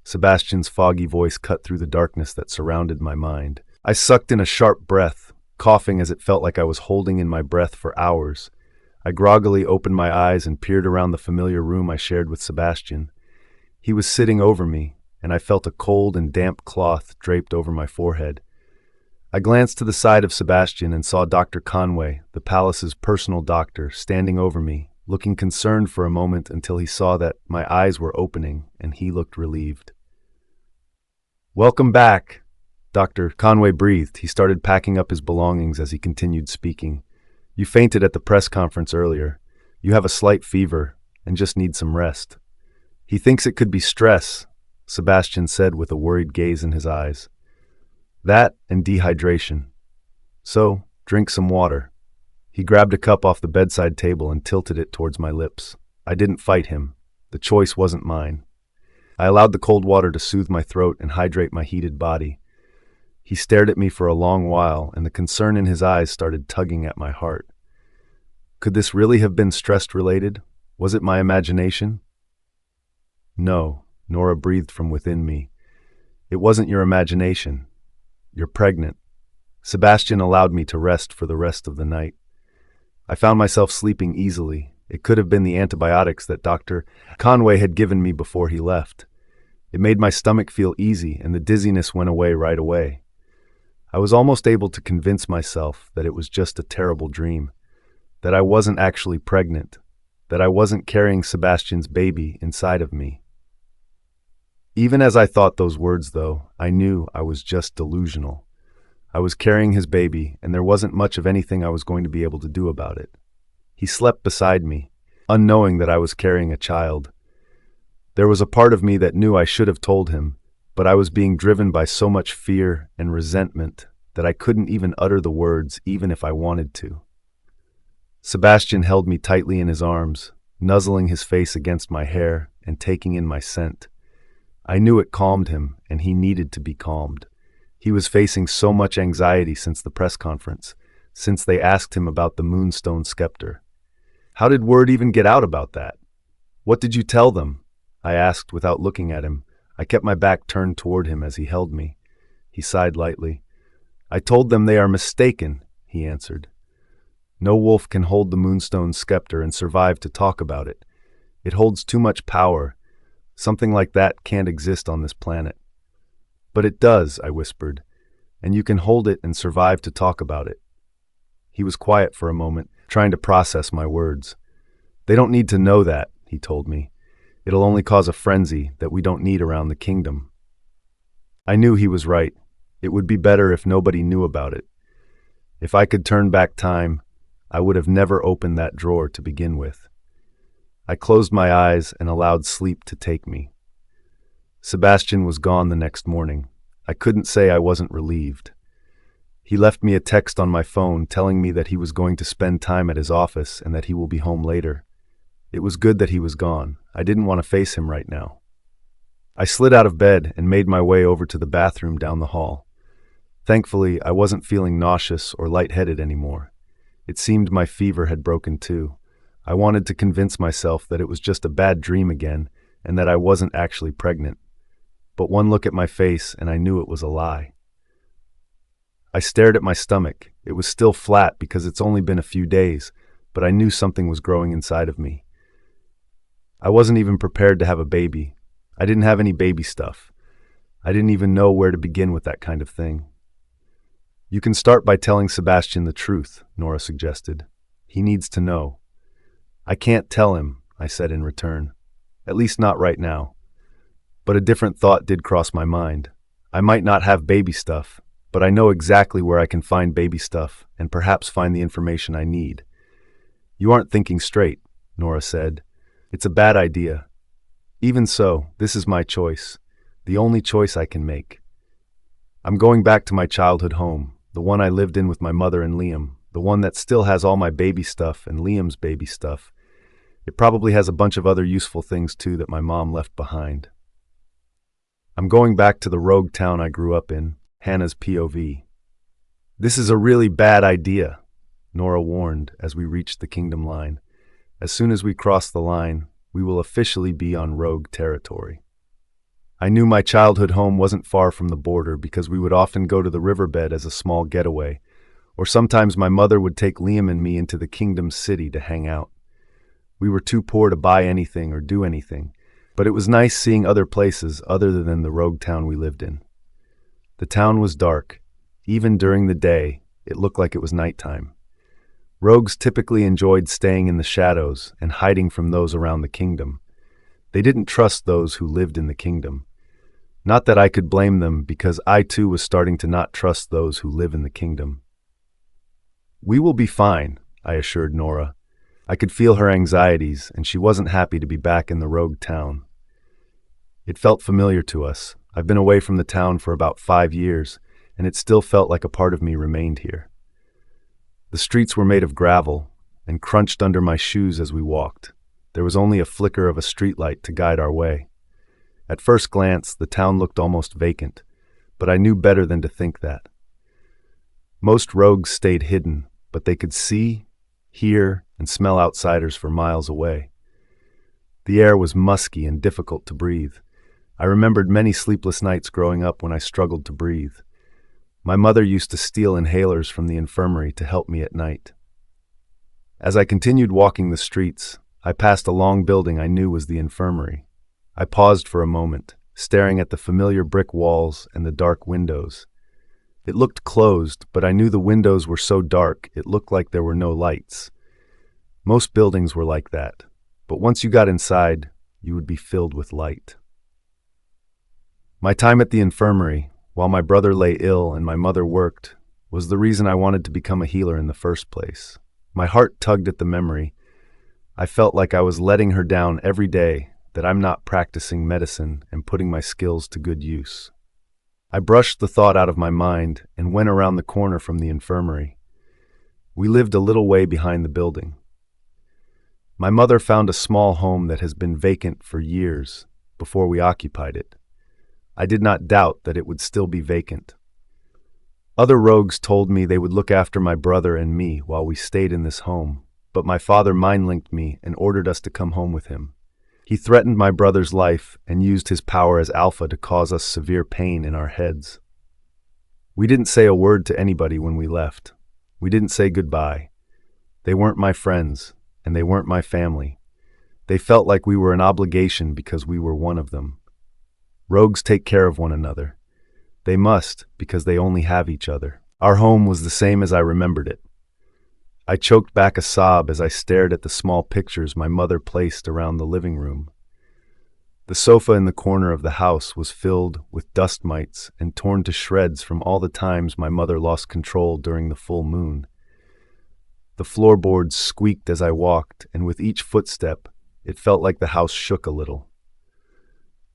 S1: Sebastian's foggy voice cut through the darkness that surrounded my mind. I sucked in a sharp breath, coughing as it felt like I was holding in my breath for hours. I groggily opened my eyes and peered around the familiar room I shared with Sebastian. He was sitting over me, and I felt a cold and damp cloth draped over my forehead. I glanced to the side of Sebastian and saw Dr. Conway, the palace's personal doctor, standing over me, looking concerned for a moment until he saw that my eyes were opening and he looked relieved. "Welcome back," Dr. Conway breathed. He started packing up his belongings as he continued speaking. You fainted at the press conference earlier. You have a slight fever and just need some rest. He thinks it could be stress, Sebastian said with a worried gaze in his eyes. That and dehydration. So, drink some water. He grabbed a cup off the bedside table and tilted it towards my lips. I didn't fight him. The choice wasn't mine. I allowed the cold water to soothe my throat and hydrate my heated body. He stared at me for a long while, and the concern in his eyes started tugging at my heart. Could this really have been stress-related? Was it my imagination? No, Nora breathed from within me. It wasn't your imagination. You're pregnant. Sebastian allowed me to rest for the rest of the night. I found myself sleeping easily. It could have been the antibiotics that Dr. Conway had given me before he left. It made my stomach feel easy, and the dizziness went away right away. I was almost able to convince myself that it was just a terrible dream, that I wasn't actually pregnant, that I wasn't carrying Sebastian's baby inside of me. Even as I thought those words, though, I knew I was just delusional. I was carrying his baby, and there wasn't much of anything I was going to be able to do about it. He slept beside me, unknowing that I was carrying a child. There was a part of me that knew I should have told him, but I was being driven by so much fear and resentment that I couldn't even utter the words, even if I wanted to. Sebastian held me tightly in his arms, nuzzling his face against my hair and taking in my scent. I knew it calmed him, and he needed to be calmed. He was facing so much anxiety since the press conference, since they asked him about the moonstone scepter. How did word even get out about that? What did you tell them? I asked without looking at him. I kept my back turned toward him as he held me. He sighed lightly. I told them they are mistaken, he answered. No wolf can hold the moonstone scepter and survive to talk about it. It holds too much power. Something like that can't exist on this planet. But it does, I whispered, and you can hold it and survive to talk about it. He was quiet for a moment, trying to process my words. They don't need to know that, he told me. It'll only cause a frenzy that we don't need around the kingdom. I knew he was right. It would be better if nobody knew about it. If I could turn back time, I would have never opened that drawer to begin with. I closed my eyes and allowed sleep to take me. Sebastian was gone the next morning. I couldn't say I wasn't relieved. He left me a text on my phone telling me that he was going to spend time at his office and that he will be home later. It was good that he was gone. I didn't want to face him right now. I slid out of bed and made my way over to the bathroom down the hall. Thankfully, I wasn't feeling nauseous or lightheaded anymore. It seemed my fever had broken too. I wanted to convince myself that it was just a bad dream again and that I wasn't actually pregnant. But one look at my face and I knew it was a lie. I stared at my stomach. It was still flat because it's only been a few days, but I knew something was growing inside of me. I wasn't even prepared to have a baby. I didn't have any baby stuff. I didn't even know where to begin with that kind of thing. You can start by telling Sebastian the truth, Nora suggested. He needs to know. I can't tell him, I said in return. At least not right now. But a different thought did cross my mind. I might not have baby stuff, but I know exactly where I can find baby stuff and perhaps find the information I need. You aren't thinking straight, Nora said. It's a bad idea. Even so, this is my choice, the only choice I can make. I'm going back to my childhood home, the one I lived in with my mother and Liam, the one that still has all my baby stuff and Liam's baby stuff. It probably has a bunch of other useful things too that my mom left behind. I'm going back to the rogue town I grew up in, Hannah's POV. This is a really bad idea, Nora warned as we reached the kingdom line. As soon as we cross the line, we will officially be on rogue territory. I knew my childhood home wasn't far from the border because we would often go to the riverbed as a small getaway, or sometimes my mother would take Liam and me into the kingdom city to hang out. We were too poor to buy anything or do anything, but it was nice seeing other places other than the rogue town we lived in. The town was dark. Even during the day, it looked like it was nighttime. Rogues typically enjoyed staying in the shadows and hiding from those around the kingdom. They didn't trust those who lived in the kingdom. Not that I could blame them, because I too was starting to not trust those who live in the kingdom. "We will be fine," I assured Nora. I could feel her anxieties, and she wasn't happy to be back in the rogue town. It felt familiar to us. I've been away from the town for about 5 years, and it still felt like a part of me remained here. The streets were made of gravel and crunched under my shoes as we walked. There was only a flicker of a streetlight to guide our way. At first glance, the town looked almost vacant, but I knew better than to think that. Most rogues stayed hidden, but they could see, hear, and smell outsiders for miles away. The air was musky and difficult to breathe. I remembered many sleepless nights growing up when I struggled to breathe. My mother used to steal inhalers from the infirmary to help me at night. As I continued walking the streets, I passed a long building I knew was the infirmary. I paused for a moment, staring at the familiar brick walls and the dark windows. It looked closed, but I knew the windows were so dark it looked like there were no lights. Most buildings were like that, but once you got inside, you would be filled with light. My time at the infirmary, while my brother lay ill and my mother worked, was the reason I wanted to become a healer in the first place. My heart tugged at the memory. I felt like I was letting her down every day, that I'm not practicing medicine and putting my skills to good use. I brushed the thought out of my mind and went around the corner from the infirmary. We lived a little way behind the building. My mother found a small home that has been vacant for years before we occupied it. I did not doubt that it would still be vacant. Other rogues told me they would look after my brother and me while we stayed in this home, but my father mind-linked me and ordered us to come home with him. He threatened my brother's life and used his power as alpha to cause us severe pain in our heads. We didn't say a word to anybody when we left. We didn't say goodbye. They weren't my friends, and they weren't my family. They felt like we were an obligation because we were one of them. Rogues take care of one another. They must, because they only have each other. Our home was the same as I remembered it. I choked back a sob as I stared at the small pictures my mother placed around the living room. The sofa in the corner of the house was filled with dust mites and torn to shreds from all the times my mother lost control during the full moon. The floorboards squeaked as I walked, and with each footstep, it felt like the house shook a little.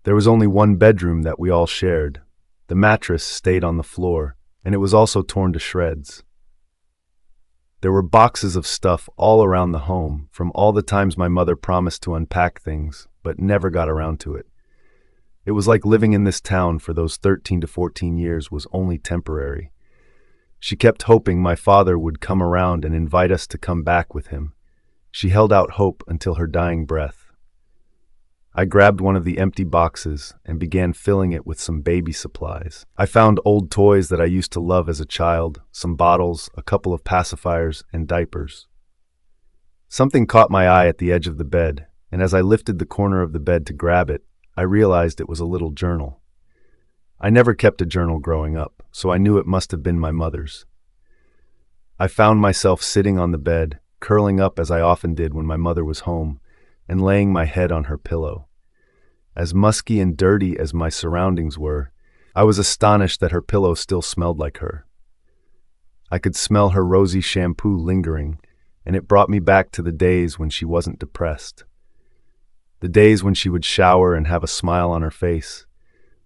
S1: There was only one bedroom that we all shared. The mattress stayed on the floor, and it was also torn to shreds. There were boxes of stuff all around the home, from all the times my mother promised to unpack things, but never got around to it. It was like living in this town for those 13 to 14 years was only temporary. She kept hoping my father would come around and invite us to come back with him. She held out hope until her dying breath. I grabbed one of the empty boxes and began filling it with some baby supplies. I found old toys that I used to love as a child, some bottles, a couple of pacifiers, and diapers. Something caught my eye at the edge of the bed, and as I lifted the corner of the bed to grab it, I realized it was a little journal. I never kept a journal growing up, so I knew it must have been my mother's. I found myself sitting on the bed, curling up as I often did when my mother was home, and laying my head on her pillow. As musky and dirty as my surroundings were, I was astonished that her pillow still smelled like her. I could smell her rosy shampoo lingering, and it brought me back to the days when she wasn't depressed. The days when she would shower and have a smile on her face.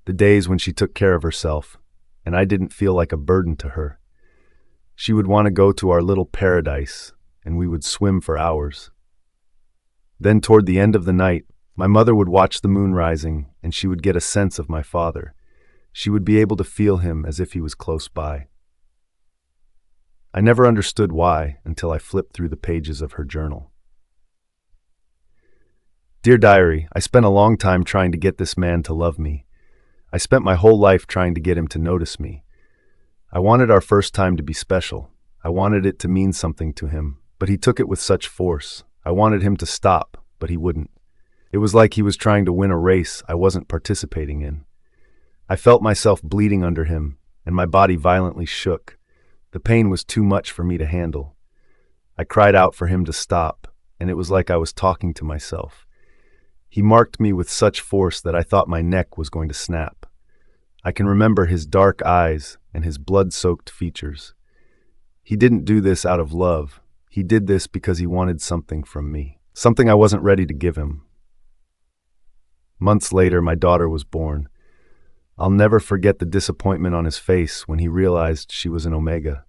S1: The days when she took care of herself, and I didn't feel like a burden to her. She would want to go to our little paradise, and we would swim for hours. Then toward the end of the night, my mother would watch the moon rising, and she would get a sense of my father. She would be able to feel him as if he was close by. I never understood why until I flipped through the pages of her journal. Dear Diary, I spent a long time trying to get this man to love me. I spent my whole life trying to get him to notice me. I wanted our first time to be special. I wanted it to mean something to him, but he took it with such force. I wanted him to stop, but he wouldn't. It was like he was trying to win a race I wasn't participating in. I felt myself bleeding under him, and my body violently shook. The pain was too much for me to handle. I cried out for him to stop, and it was like I was talking to myself. He marked me with such force that I thought my neck was going to snap. I can remember his dark eyes and his blood-soaked features. He didn't do this out of love. He did this because he wanted something from me, something I wasn't ready to give him. Months later, my daughter was born. I'll never forget the disappointment on his face when he realized she was an Omega.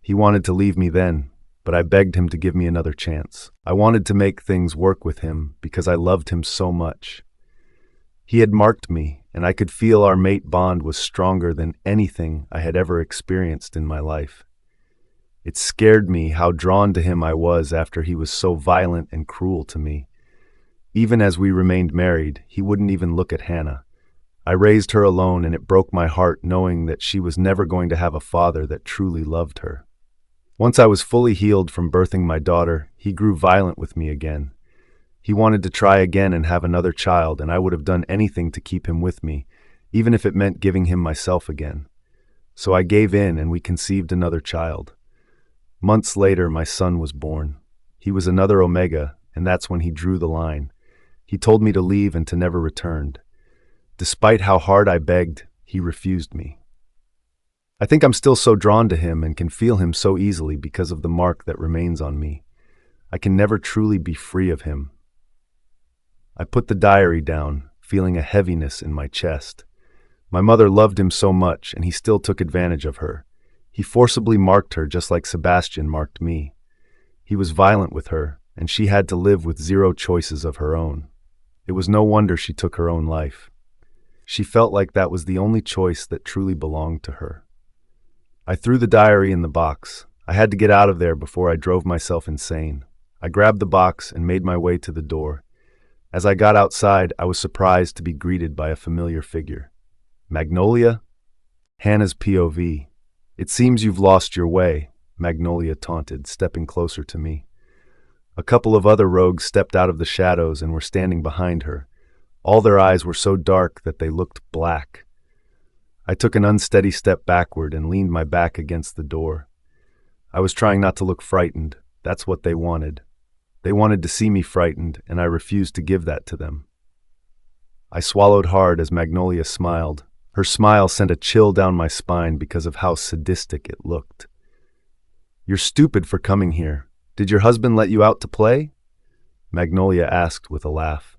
S1: He wanted to leave me then, but I begged him to give me another chance. I wanted to make things work with him because I loved him so much. He had marked me, and I could feel our mate bond was stronger than anything I had ever experienced in my life. It scared me how drawn to him I was after he was so violent and cruel to me. Even as we remained married, he wouldn't even look at Hannah. I raised her alone, and it broke my heart knowing that she was never going to have a father that truly loved her. Once I was fully healed from birthing my daughter, he grew violent with me again. He wanted to try again and have another child, and I would have done anything to keep him with me, even if it meant giving him myself again. So I gave in, and we conceived another child. Months later, my son was born. He was another Omega, and that's when he drew the line. He told me to leave and to never return. Despite how hard I begged, he refused me. I think I'm still so drawn to him and can feel him so easily because of the mark that remains on me. I can never truly be free of him. I put the diary down, feeling a heaviness in my chest. My mother loved him so much, and he still took advantage of her. He forcibly marked her just like Sebastian marked me. He was violent with her, and she had to live with zero choices of her own. It was no wonder she took her own life. She felt like that was the only choice that truly belonged to her. I threw the diary in the box. I had to get out of there before I drove myself insane. I grabbed the box and made my way to the door. As I got outside, I was surprised to be greeted by a familiar figure. Magnolia? Hannah's POV. It seems you've lost your way, Magnolia taunted, stepping closer to me. A couple of other rogues stepped out of the shadows and were standing behind her. All their eyes were so dark that they looked black. I took an unsteady step backward and leaned my back against the door. I was trying not to look frightened. That's what they wanted. They wanted to see me frightened, and I refused to give that to them. I swallowed hard as Magnolia smiled. Her smile sent a chill down my spine because of how sadistic it looked. "You're stupid for coming here. Did your husband let you out to play?" Magnolia asked with a laugh.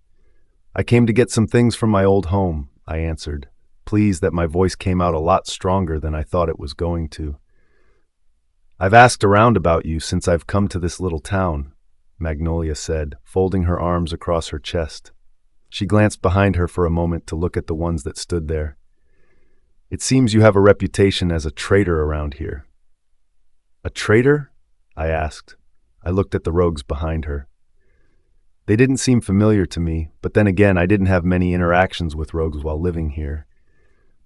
S1: "I came to get some things from my old home," I answered, pleased that my voice came out a lot stronger than I thought it was going to. "I've asked around about you since I've come to this little town," Magnolia said, folding her arms across her chest. She glanced behind her for a moment to look at the ones that stood there. "It seems you have a reputation as a traitor around here." "A traitor?" I asked. I looked at the rogues behind her. They didn't seem familiar to me, but then again, I didn't have many interactions with rogues while living here.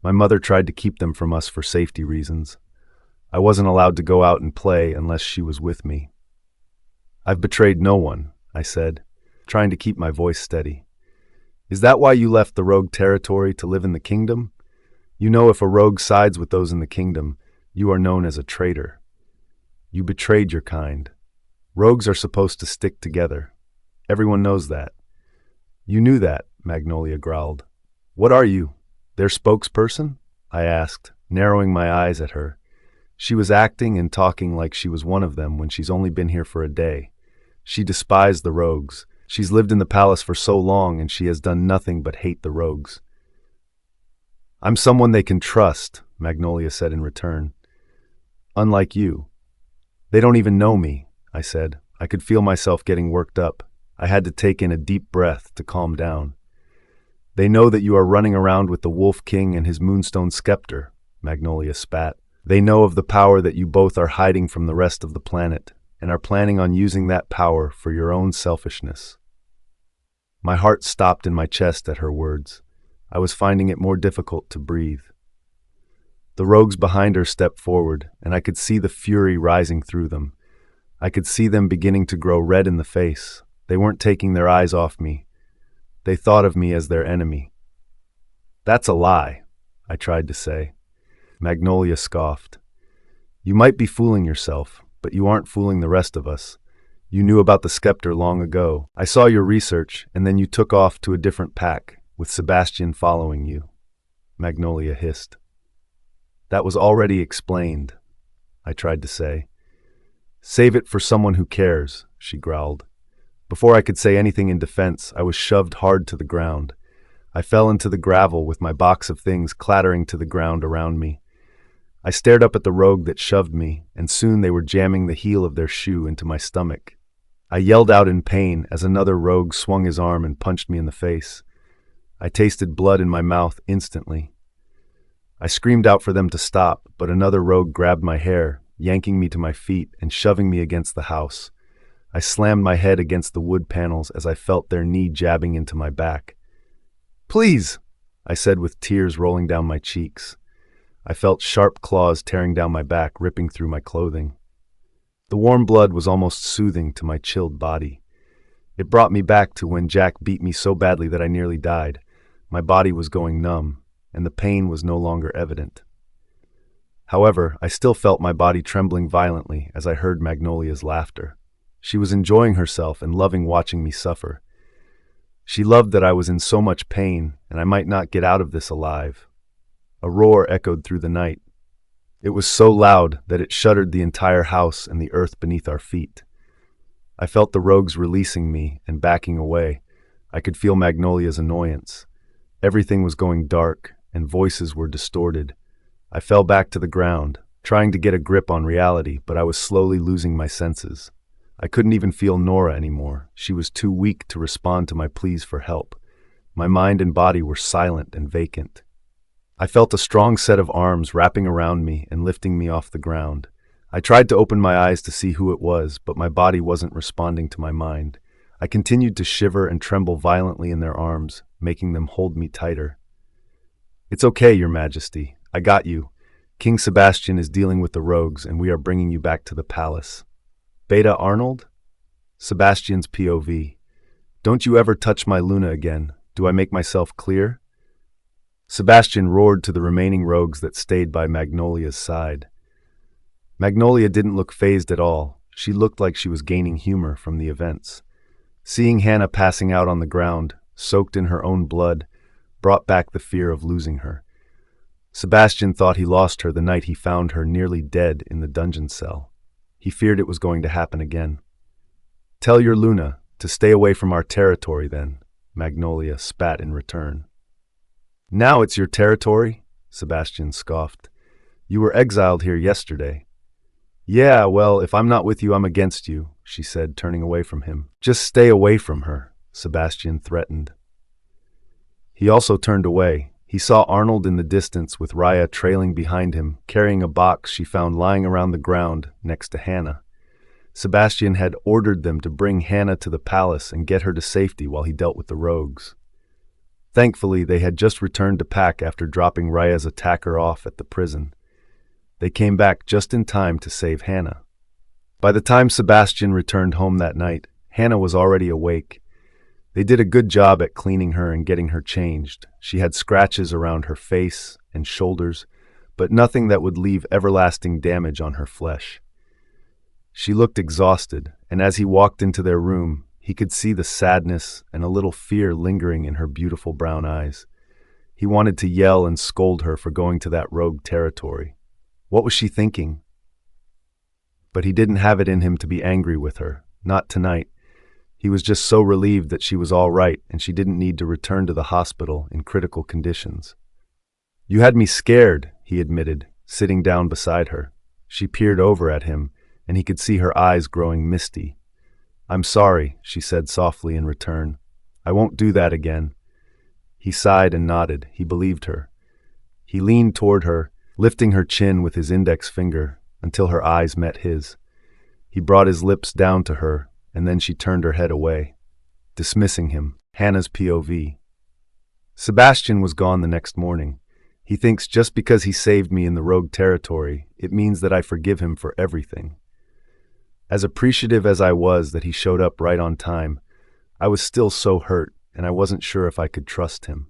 S1: My mother tried to keep them from us for safety reasons. I wasn't allowed to go out and play unless she was with me. "I've betrayed no one," I said, trying to keep my voice steady. "Is that why you left the rogue territory to live in the kingdom? You know, if a rogue sides with those in the kingdom, you are known as a traitor. You betrayed your kind. Rogues are supposed to stick together. Everyone knows that." "You knew that," Magnolia growled. "What are you, their spokesperson?" I asked, narrowing my eyes at her. She was acting and talking like she was one of them when she's only been here for a day. She despised the rogues. She's lived in the palace for so long, and she has done nothing but hate the rogues. "I'm someone they can trust," Magnolia said in return. "Unlike you." "They don't even know me," I said. I could feel myself getting worked up. I had to take in a deep breath to calm down. "They know that you are running around with the Wolf King and his moonstone scepter," Magnolia spat. "They know of the power that you both are hiding from the rest of the planet, and are planning on using that power for your own selfishness." My heart stopped in my chest at her words. I was finding it more difficult to breathe. The rogues behind her stepped forward, and I could see the fury rising through them. I could see them beginning to grow red in the face. They weren't taking their eyes off me. They thought of me as their enemy. "That's a lie," I tried to say. Magnolia scoffed. "You might be fooling yourself, but you aren't fooling the rest of us. You knew about the scepter long ago. I saw your research, and then you took off to a different pack, with Sebastian following you." Magnolia hissed. That was already explained, I tried to say. Save it for someone who cares, she growled. Before I could say anything in defense, I was shoved hard to the ground. I fell into the gravel with my box of things clattering to the ground around me. I stared up at the rogue that shoved me, and soon they were jamming the heel of their shoe into my stomach. I yelled out in pain as another rogue swung his arm and punched me in the face. I tasted blood in my mouth instantly. I screamed out for them to stop, but another rogue grabbed my hair, yanking me to my feet and shoving me against the house. I slammed my head against the wood panels as I felt their knee jabbing into my back. Please, I said with tears rolling down my cheeks. I felt sharp claws tearing down my back, ripping through my clothing. The warm blood was almost soothing to my chilled body. It brought me back to when Jack beat me so badly that I nearly died. My body was going numb, and the pain was no longer evident. However, I still felt my body trembling violently as I heard Magnolia's laughter. She was enjoying herself and loving watching me suffer. She loved that I was in so much pain, and I might not get out of this alive. A roar echoed through the night. It was so loud that it shuddered the entire house and the earth beneath our feet. I felt the rogues releasing me and backing away. I could feel Magnolia's annoyance. Everything was going dark, and voices were distorted. I fell back to the ground, trying to get a grip on reality, but I was slowly losing my senses. I couldn't even feel Nora anymore. She was too weak to respond to my pleas for help. My mind and body were silent and vacant. I felt a strong set of arms wrapping around me and lifting me off the ground. I tried to open my eyes to see who it was, but my body wasn't responding to my mind. I continued to shiver and tremble violently in their arms, making them hold me tighter. It's okay, Your Majesty. I got you. King Sebastian is dealing with the rogues, and we are bringing you back to the palace. Beta Arnold? Sebastian's POV. Don't you ever touch my Luna again. Do I make myself clear? Sebastian roared to the remaining rogues that stayed by Magnolia's side. Magnolia didn't look fazed at all. She looked like she was gaining humor from the events. Seeing Hannah passing out on the ground, soaked in her own blood, brought back the fear of losing her. Sebastian thought he lost her the night he found her nearly dead in the dungeon cell. He feared it was going to happen again. Tell your Luna to stay away from our territory then, Magnolia spat in return. Now it's your territory? Sebastian scoffed. You were exiled here yesterday. Yeah, well, if I'm not with you, I'm against you, she said, turning away from him. Just stay away from her, Sebastian threatened. He also turned away. He saw Arnold in the distance with Raya trailing behind him, carrying a box she found lying around the ground next to Hannah. Sebastian had ordered them to bring Hannah to the palace and get her to safety while he dealt with the rogues. Thankfully, they had just returned to pack after dropping Raya's attacker off at the prison. They came back just in time to save Hannah. By the time Sebastian returned home that night, Hannah was already awake. They did a good job at cleaning her and getting her changed. She had scratches around her face and shoulders, but nothing that would leave everlasting damage on her flesh. She looked exhausted, and as he walked into their room, he could see the sadness and a little fear lingering in her beautiful brown eyes. He wanted to yell and scold her for going to that rogue territory. What was she thinking? But he didn't have it in him to be angry with her, not tonight. He was just so relieved that she was all right and she didn't need to return to the hospital in critical conditions. You had me scared, he admitted, sitting down beside her. She peered over at him, and he could see her eyes growing misty. I'm sorry, she said softly in return. I won't do that again. He sighed and nodded. He believed her. He leaned toward her, lifting her chin with his index finger until her eyes met his. He brought his lips down to her, and then she turned her head away, dismissing him. Hannah's POV. Sebastian was gone the next morning. He thinks just because he saved me in the rogue territory, it means that I forgive him for everything. As appreciative as I was that he showed up right on time, I was still so hurt, and I wasn't sure if I could trust him.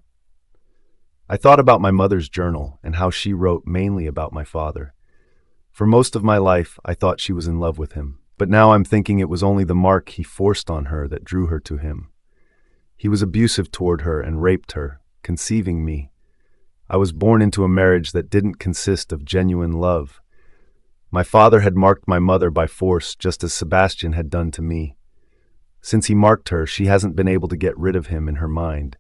S1: I thought about my mother's journal and how she wrote mainly about my father. For most of my life, I thought she was in love with him, but now I'm thinking it was only the mark he forced on her that drew her to him. He was abusive toward her and raped her, conceiving me. I was born into a marriage that didn't consist of genuine love. My father had marked my mother by force just as Sebastian had done to me. Since he marked her, she hasn't been able to get rid of him in her mind.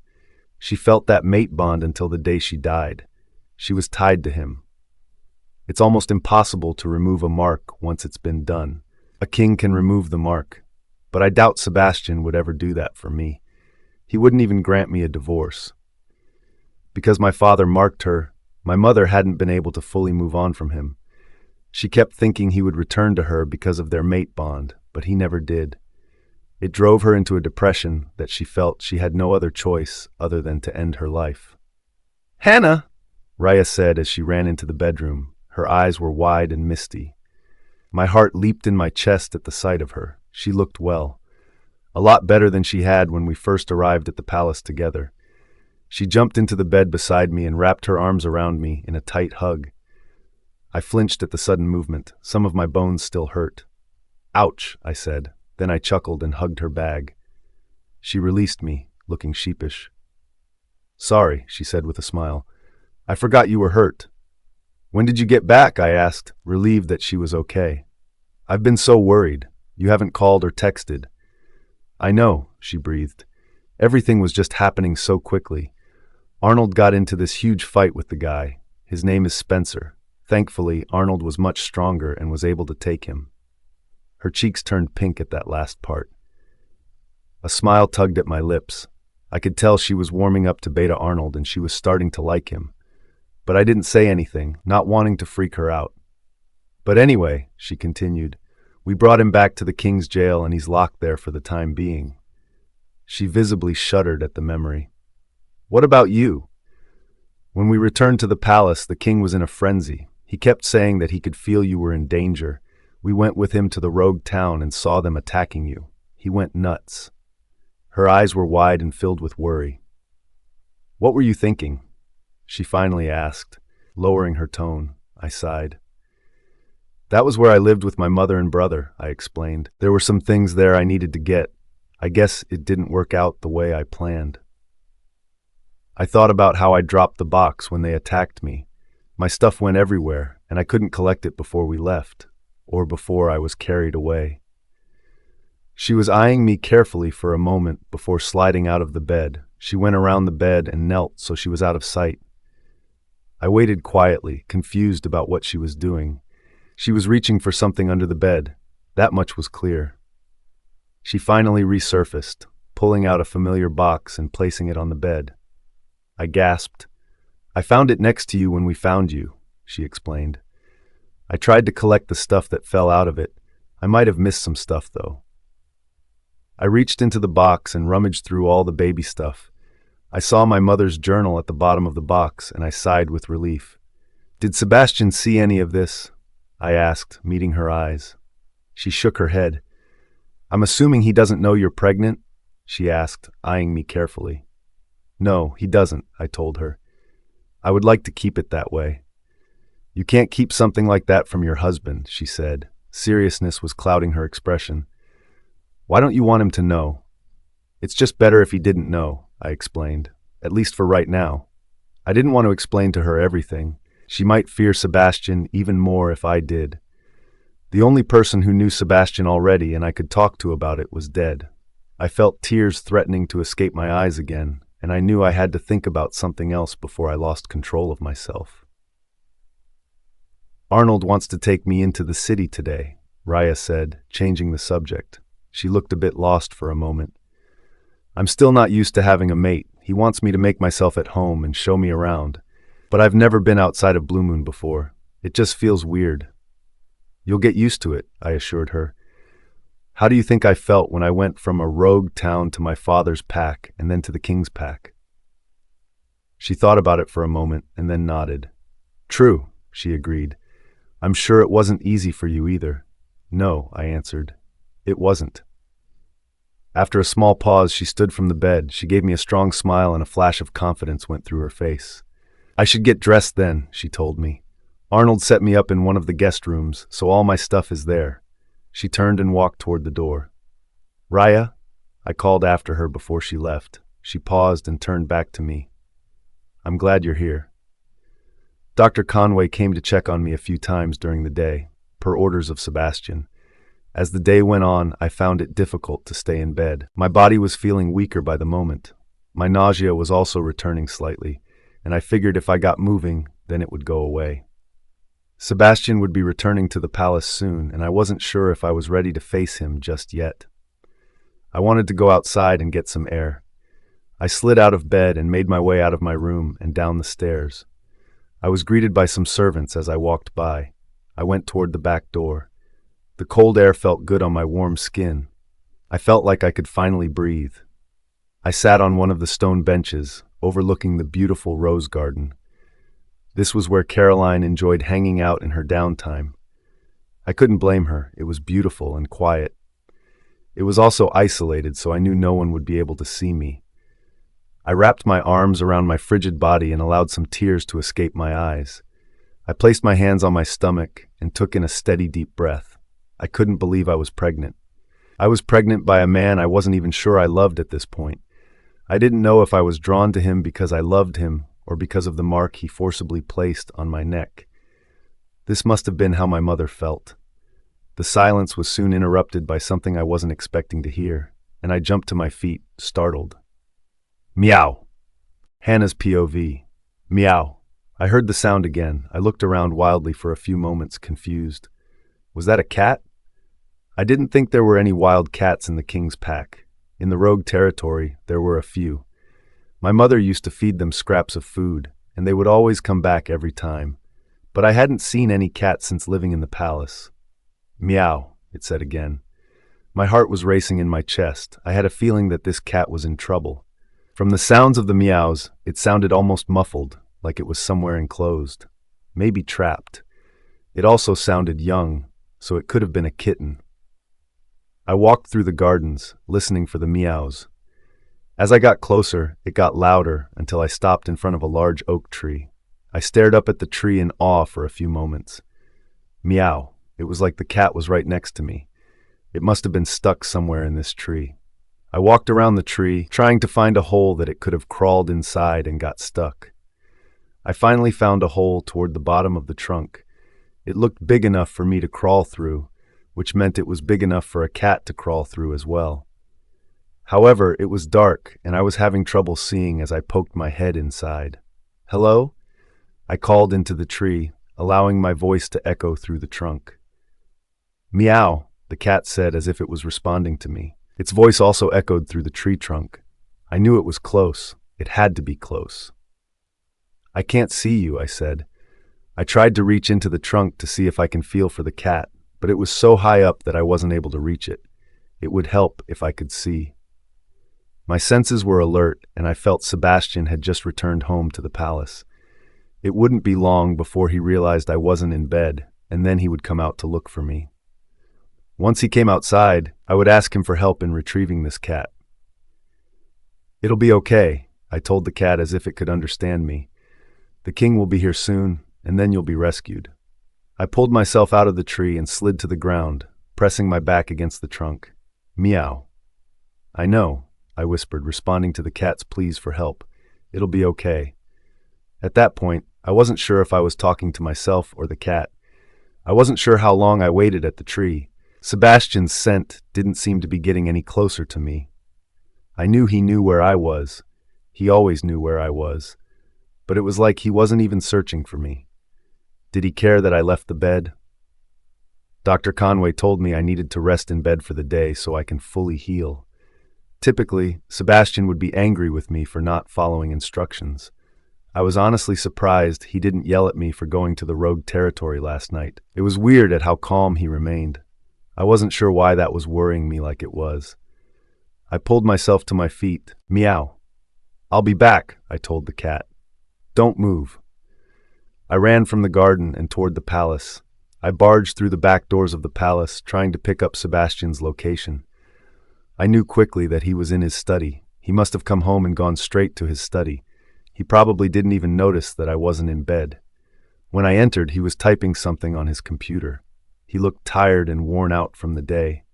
S1: She felt that mate bond until the day she died. She was tied to him. It's almost impossible to remove a mark once it's been done. A king can remove the mark, but I doubt Sebastian would ever do that for me. He wouldn't even grant me a divorce. Because my father marked her, my mother hadn't been able to fully move on from him. She kept thinking he would return to her because of their mate bond, but he never did. It drove her into a depression that she felt she had no other choice other than to end her life. "Hannah," Raya said as she ran into the bedroom. Her eyes were wide and misty. My heart leaped in my chest at the sight of her. She looked well. A lot better than she had when we first arrived at the palace together. She jumped into the bed beside me and wrapped her arms around me in a tight hug. I flinched at the sudden movement. Some of my bones still hurt. "Ouch," I said. Then I chuckled and hugged her bag. She released me, looking sheepish. "Sorry," she said with a smile. "I forgot you were hurt." "When did you get back?" I asked, relieved that she was okay. "I've been so worried. You haven't called or texted." "I know," she breathed. "Everything was just happening so quickly. Arnold got into this huge fight with the guy. His name is Spencer. Thankfully, Arnold was much stronger and was able to take him." Her cheeks turned pink at that last part. A smile tugged at my lips. I could tell she was warming up to Beta Arnold and she was starting to like him. But I didn't say anything, not wanting to freak her out. "But anyway," she continued, "we brought him back to the king's jail and he's locked there for the time being." She visibly shuddered at the memory. "What about you?" "When we returned to the palace, the king was in a frenzy. He kept saying that he could feel you were in danger. We went with him to the rogue town and saw them attacking you. He went nuts." Her eyes were wide and filled with worry. "What were you thinking?" she finally asked, lowering her tone. I sighed. "That was where I lived with my mother and brother," I explained. "There were some things there I needed to get. I guess it didn't work out the way I planned." I thought about how I dropped the box when they attacked me. My stuff went everywhere, and I couldn't collect it before we left, or before I was carried away. She was eyeing me carefully for a moment before sliding out of the bed. She went around the bed and knelt so she was out of sight. I waited quietly, confused about what she was doing. She was reaching for something under the bed. That much was clear. She finally resurfaced, pulling out a familiar box and placing it on the bed. I gasped. "I found it next to you when we found you," she explained. "I tried to collect the stuff that fell out of it. I might have missed some stuff, though." I reached into the box and rummaged through all the baby stuff. I saw my mother's journal at the bottom of the box, and I sighed with relief. "Did Sebastian see any of this?" I asked, meeting her eyes. She shook her head. "I'm assuming he doesn't know you're pregnant?" she asked, eyeing me carefully. "No, he doesn't," I told her. "I would like to keep it that way." "You can't keep something like that from your husband," she said. Seriousness was clouding her expression. "Why don't you want him to know?" "It's just better if he didn't know," I explained, "at least for right now." I didn't want to explain to her everything. She might fear Sebastian even more if I did. The only person who knew Sebastian already and I could talk to about it was dead. I felt tears threatening to escape my eyes again, and I knew I had to think about something else before I lost control of myself. "Arnold wants to take me into the city today," Raya said, changing the subject. She looked a bit lost for a moment. "I'm still not used to having a mate. He wants me to make myself at home and show me around. But I've never been outside of Blue Moon before. It just feels weird." "You'll get used to it," I assured her. "How do you think I felt when I went from a rogue town to my father's pack and then to the king's pack?" She thought about it for a moment and then nodded. "True," she agreed. "I'm sure it wasn't easy for you either." "No," I answered. "It wasn't." After a small pause, she stood from the bed. She gave me a strong smile and a flash of confidence went through her face. "I should get dressed then," she told me. "Arnold set me up in one of the guest rooms, so all my stuff is there." She turned and walked toward the door. "Raya?" I called after her before she left. She paused and turned back to me. "I'm glad you're here." Dr. Conway came to check on me a few times during the day, per orders of Sebastian. As the day went on, I found it difficult to stay in bed. My body was feeling weaker by the moment. My nausea was also returning slightly, and I figured if I got moving, then it would go away. Sebastian would be returning to the palace soon, and I wasn't sure if I was ready to face him just yet. I wanted to go outside and get some air. I slid out of bed and made my way out of my room and down the stairs. I was greeted by some servants as I walked by. I went toward the back door. The cold air felt good on my warm skin. I felt like I could finally breathe. I sat on one of the stone benches, overlooking the beautiful rose garden. This was where Caroline enjoyed hanging out in her downtime. I couldn't blame her. It was beautiful and quiet. It was also isolated, so I knew no one would be able to see me. I wrapped my arms around my frigid body and allowed some tears to escape my eyes. I placed my hands on my stomach and took in a steady, deep breath. I couldn't believe I was pregnant. I was pregnant by a man I wasn't even sure I loved at this point. I didn't know if I was drawn to him because I loved him or because of the mark he forcibly placed on my neck. This must have been how my mother felt. The silence was soon interrupted by something I wasn't expecting to hear, and I jumped to my feet, startled. Meow. Hannah's POV. Meow. I heard the sound again. I looked around wildly for a few moments, confused. Was that a cat? I didn't think there were any wild cats in the king's pack. In the rogue territory, there were a few. My mother used to feed them scraps of food, and they would always come back every time. But I hadn't seen any cats since living in the palace. Meow, it said again. My heart was racing in my chest. I had a feeling that this cat was in trouble. From the sounds of the meows, it sounded almost muffled, like it was somewhere enclosed, maybe trapped. It also sounded young, so it could have been a kitten. I walked through the gardens, listening for the meows. As I got closer, it got louder until I stopped in front of a large oak tree. I stared up at the tree in awe for a few moments. Meow. It was like the cat was right next to me. It must have been stuck somewhere in this tree. I walked around the tree, trying to find a hole that it could have crawled inside and got stuck. I finally found a hole toward the bottom of the trunk. It looked big enough for me to crawl through, which meant it was big enough for a cat to crawl through as well. However, it was dark, and I was having trouble seeing as I poked my head inside. Hello? I called into the tree, allowing my voice to echo through the trunk. Meow, the cat said as if it was responding to me. Its voice also echoed through the tree trunk. I knew it was close. It had to be close. I can't see you, I said. I tried to reach into the trunk to see if I can feel for the cat, but it was so high up that I wasn't able to reach it. It would help if I could see. My senses were alert, and I felt Sebastian had just returned home to the palace. It wouldn't be long before he realized I wasn't in bed, and then he would come out to look for me. Once he came outside, I would ask him for help in retrieving this cat. It'll be okay, I told the cat as if it could understand me. The king will be here soon, and then you'll be rescued. I pulled myself out of the tree and slid to the ground, pressing my back against the trunk. Meow. I know, I whispered, responding to the cat's pleas for help. It'll be okay. At that point, I wasn't sure if I was talking to myself or the cat. I wasn't sure how long I waited at the tree. Sebastian's scent didn't seem to be getting any closer to me. I knew he knew where I was. He always knew where I was. But it was like he wasn't even searching for me. Did he care that I left the bed? Dr. Conway told me I needed to rest in bed for the day so I can fully heal. Typically, Sebastian would be angry with me for not following instructions. I was honestly surprised he didn't yell at me for going to the rogue territory last night. It was weird at how calm he remained. I wasn't sure why that was worrying me like it was. I pulled myself to my feet. Meow. I'll be back, I told the cat. Don't move. I ran from the garden and toward the palace. I barged through the back doors of the palace, trying to pick up Sebastian's location. I knew quickly that he was in his study. He must have come home and gone straight to his study. He probably didn't even notice that I wasn't in bed. When I entered, he was typing something on his computer. He looked tired and worn out from the day.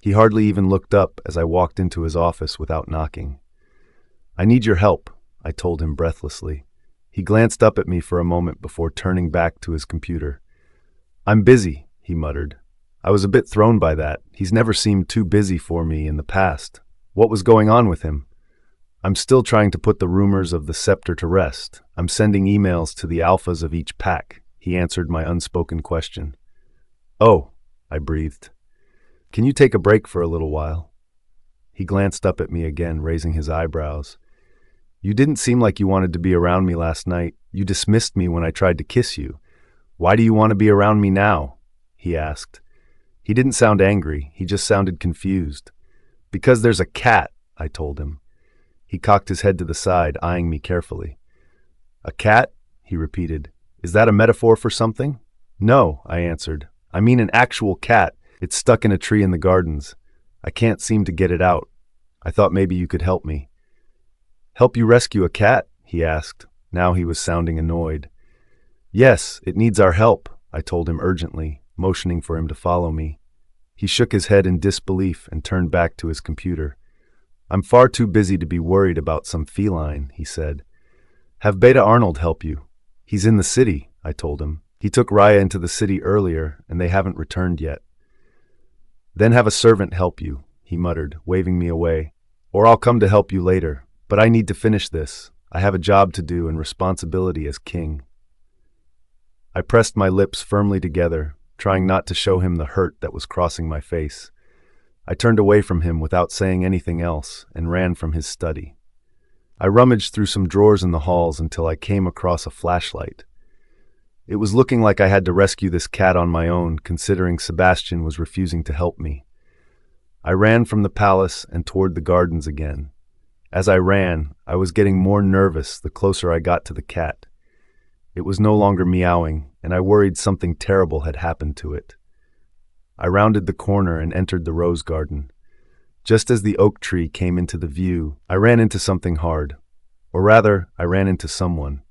S1: He hardly even looked up as I walked into his office without knocking. I need your help, I told him breathlessly. He glanced up at me for a moment before turning back to his computer. "I'm busy," he muttered. I was a bit thrown by that. He's never seemed too busy for me in the past. What was going on with him? "I'm still trying to put the rumors of the scepter to rest. I'm sending emails to the alphas of each pack," he answered my unspoken question. "Oh," I breathed. "Can you take a break for a little while?" He glanced up at me again, raising his eyebrows. "You didn't seem like you wanted to be around me last night. You dismissed me when I tried to kiss you. Why do you want to be around me now?" he asked. He didn't sound angry, he just sounded confused. "Because there's a cat," I told him. He cocked his head to the side, eyeing me carefully. "A cat?" he repeated. "Is that a metaphor for something?" "No," I answered. "I mean an actual cat. It's stuck in a tree in the gardens. I can't seem to get it out. I thought maybe you could help me." "Help you rescue a cat?" he asked. Now he was sounding annoyed. "Yes, it needs our help," I told him urgently, motioning for him to follow me. He shook his head in disbelief and turned back to his computer. "I'm far too busy to be worried about some feline," he said. "Have Beta Arnold help you." "He's in the city," I told him. "He took Raya into the city earlier, and they haven't returned yet." "Then have a servant help you," he muttered, waving me away. "Or I'll come to help you later. But I need to finish this. I have a job to do and responsibility as king." I pressed my lips firmly together, trying not to show him the hurt that was crossing my face. I turned away from him without saying anything else and ran from his study. I rummaged through some drawers in the halls until I came across a flashlight. It was looking like I had to rescue this cat on my own, considering Sebastian was refusing to help me. I ran from the palace and toward the gardens again. As I ran, I was getting more nervous the closer I got to the cat. It was no longer meowing, and I worried something terrible had happened to it. I rounded the corner and entered the rose garden. Just as the oak tree came into the view, I ran into something hard. Or rather, I ran into someone.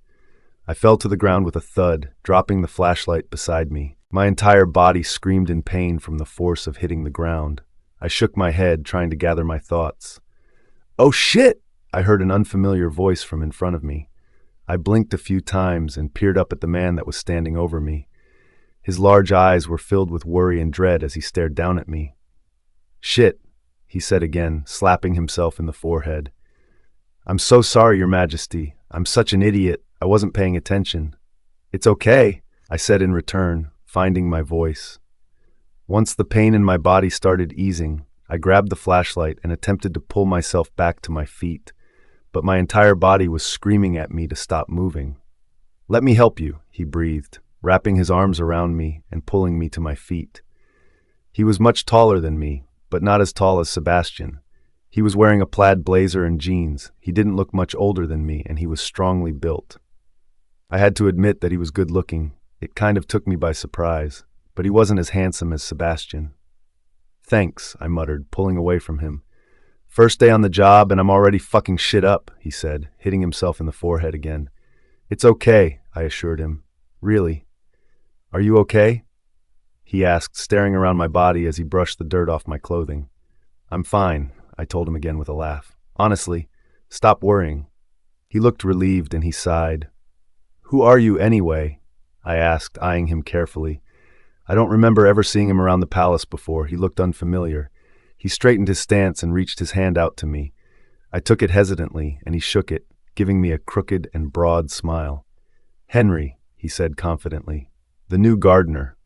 S1: I fell to the ground with a thud, dropping the flashlight beside me. My entire body screamed in pain from the force of hitting the ground. I shook my head, trying to gather my thoughts. "Oh shit!" I heard an unfamiliar voice from in front of me. I blinked a few times and peered up at the man that was standing over me. His large eyes were filled with worry and dread as he stared down at me. "Shit," he said again, slapping himself in the forehead. "I'm so sorry, Your Majesty. I'm such an idiot. I wasn't paying attention." "It's okay," I said in return, finding my voice. Once the pain in my body started easing, I grabbed the flashlight and attempted to pull myself back to my feet, but my entire body was screaming at me to stop moving. "Let me help you," he breathed, wrapping his arms around me and pulling me to my feet. He was much taller than me, but not as tall as Sebastian. He was wearing a plaid blazer and jeans. He didn't look much older than me, and he was strongly built. I had to admit that he was good-looking. It kind of took me by surprise, but he wasn't as handsome as Sebastian. "Thanks," I muttered, pulling away from him. "First day on the job and I'm already fucking shit up," he said, hitting himself in the forehead again. "It's okay," I assured him. "Really." "Are you okay?" he asked, staring around my body as he brushed the dirt off my clothing. "I'm fine," I told him again with a laugh. "Honestly, stop worrying." He looked relieved and he sighed. "Who are you anyway?" I asked, eyeing him carefully. I don't remember ever seeing him around the palace before. He looked unfamiliar. He straightened his stance and reached his hand out to me. I took it hesitantly, and he shook it, giving me a crooked and broad smile. "Henry," he said confidently. "The new gardener."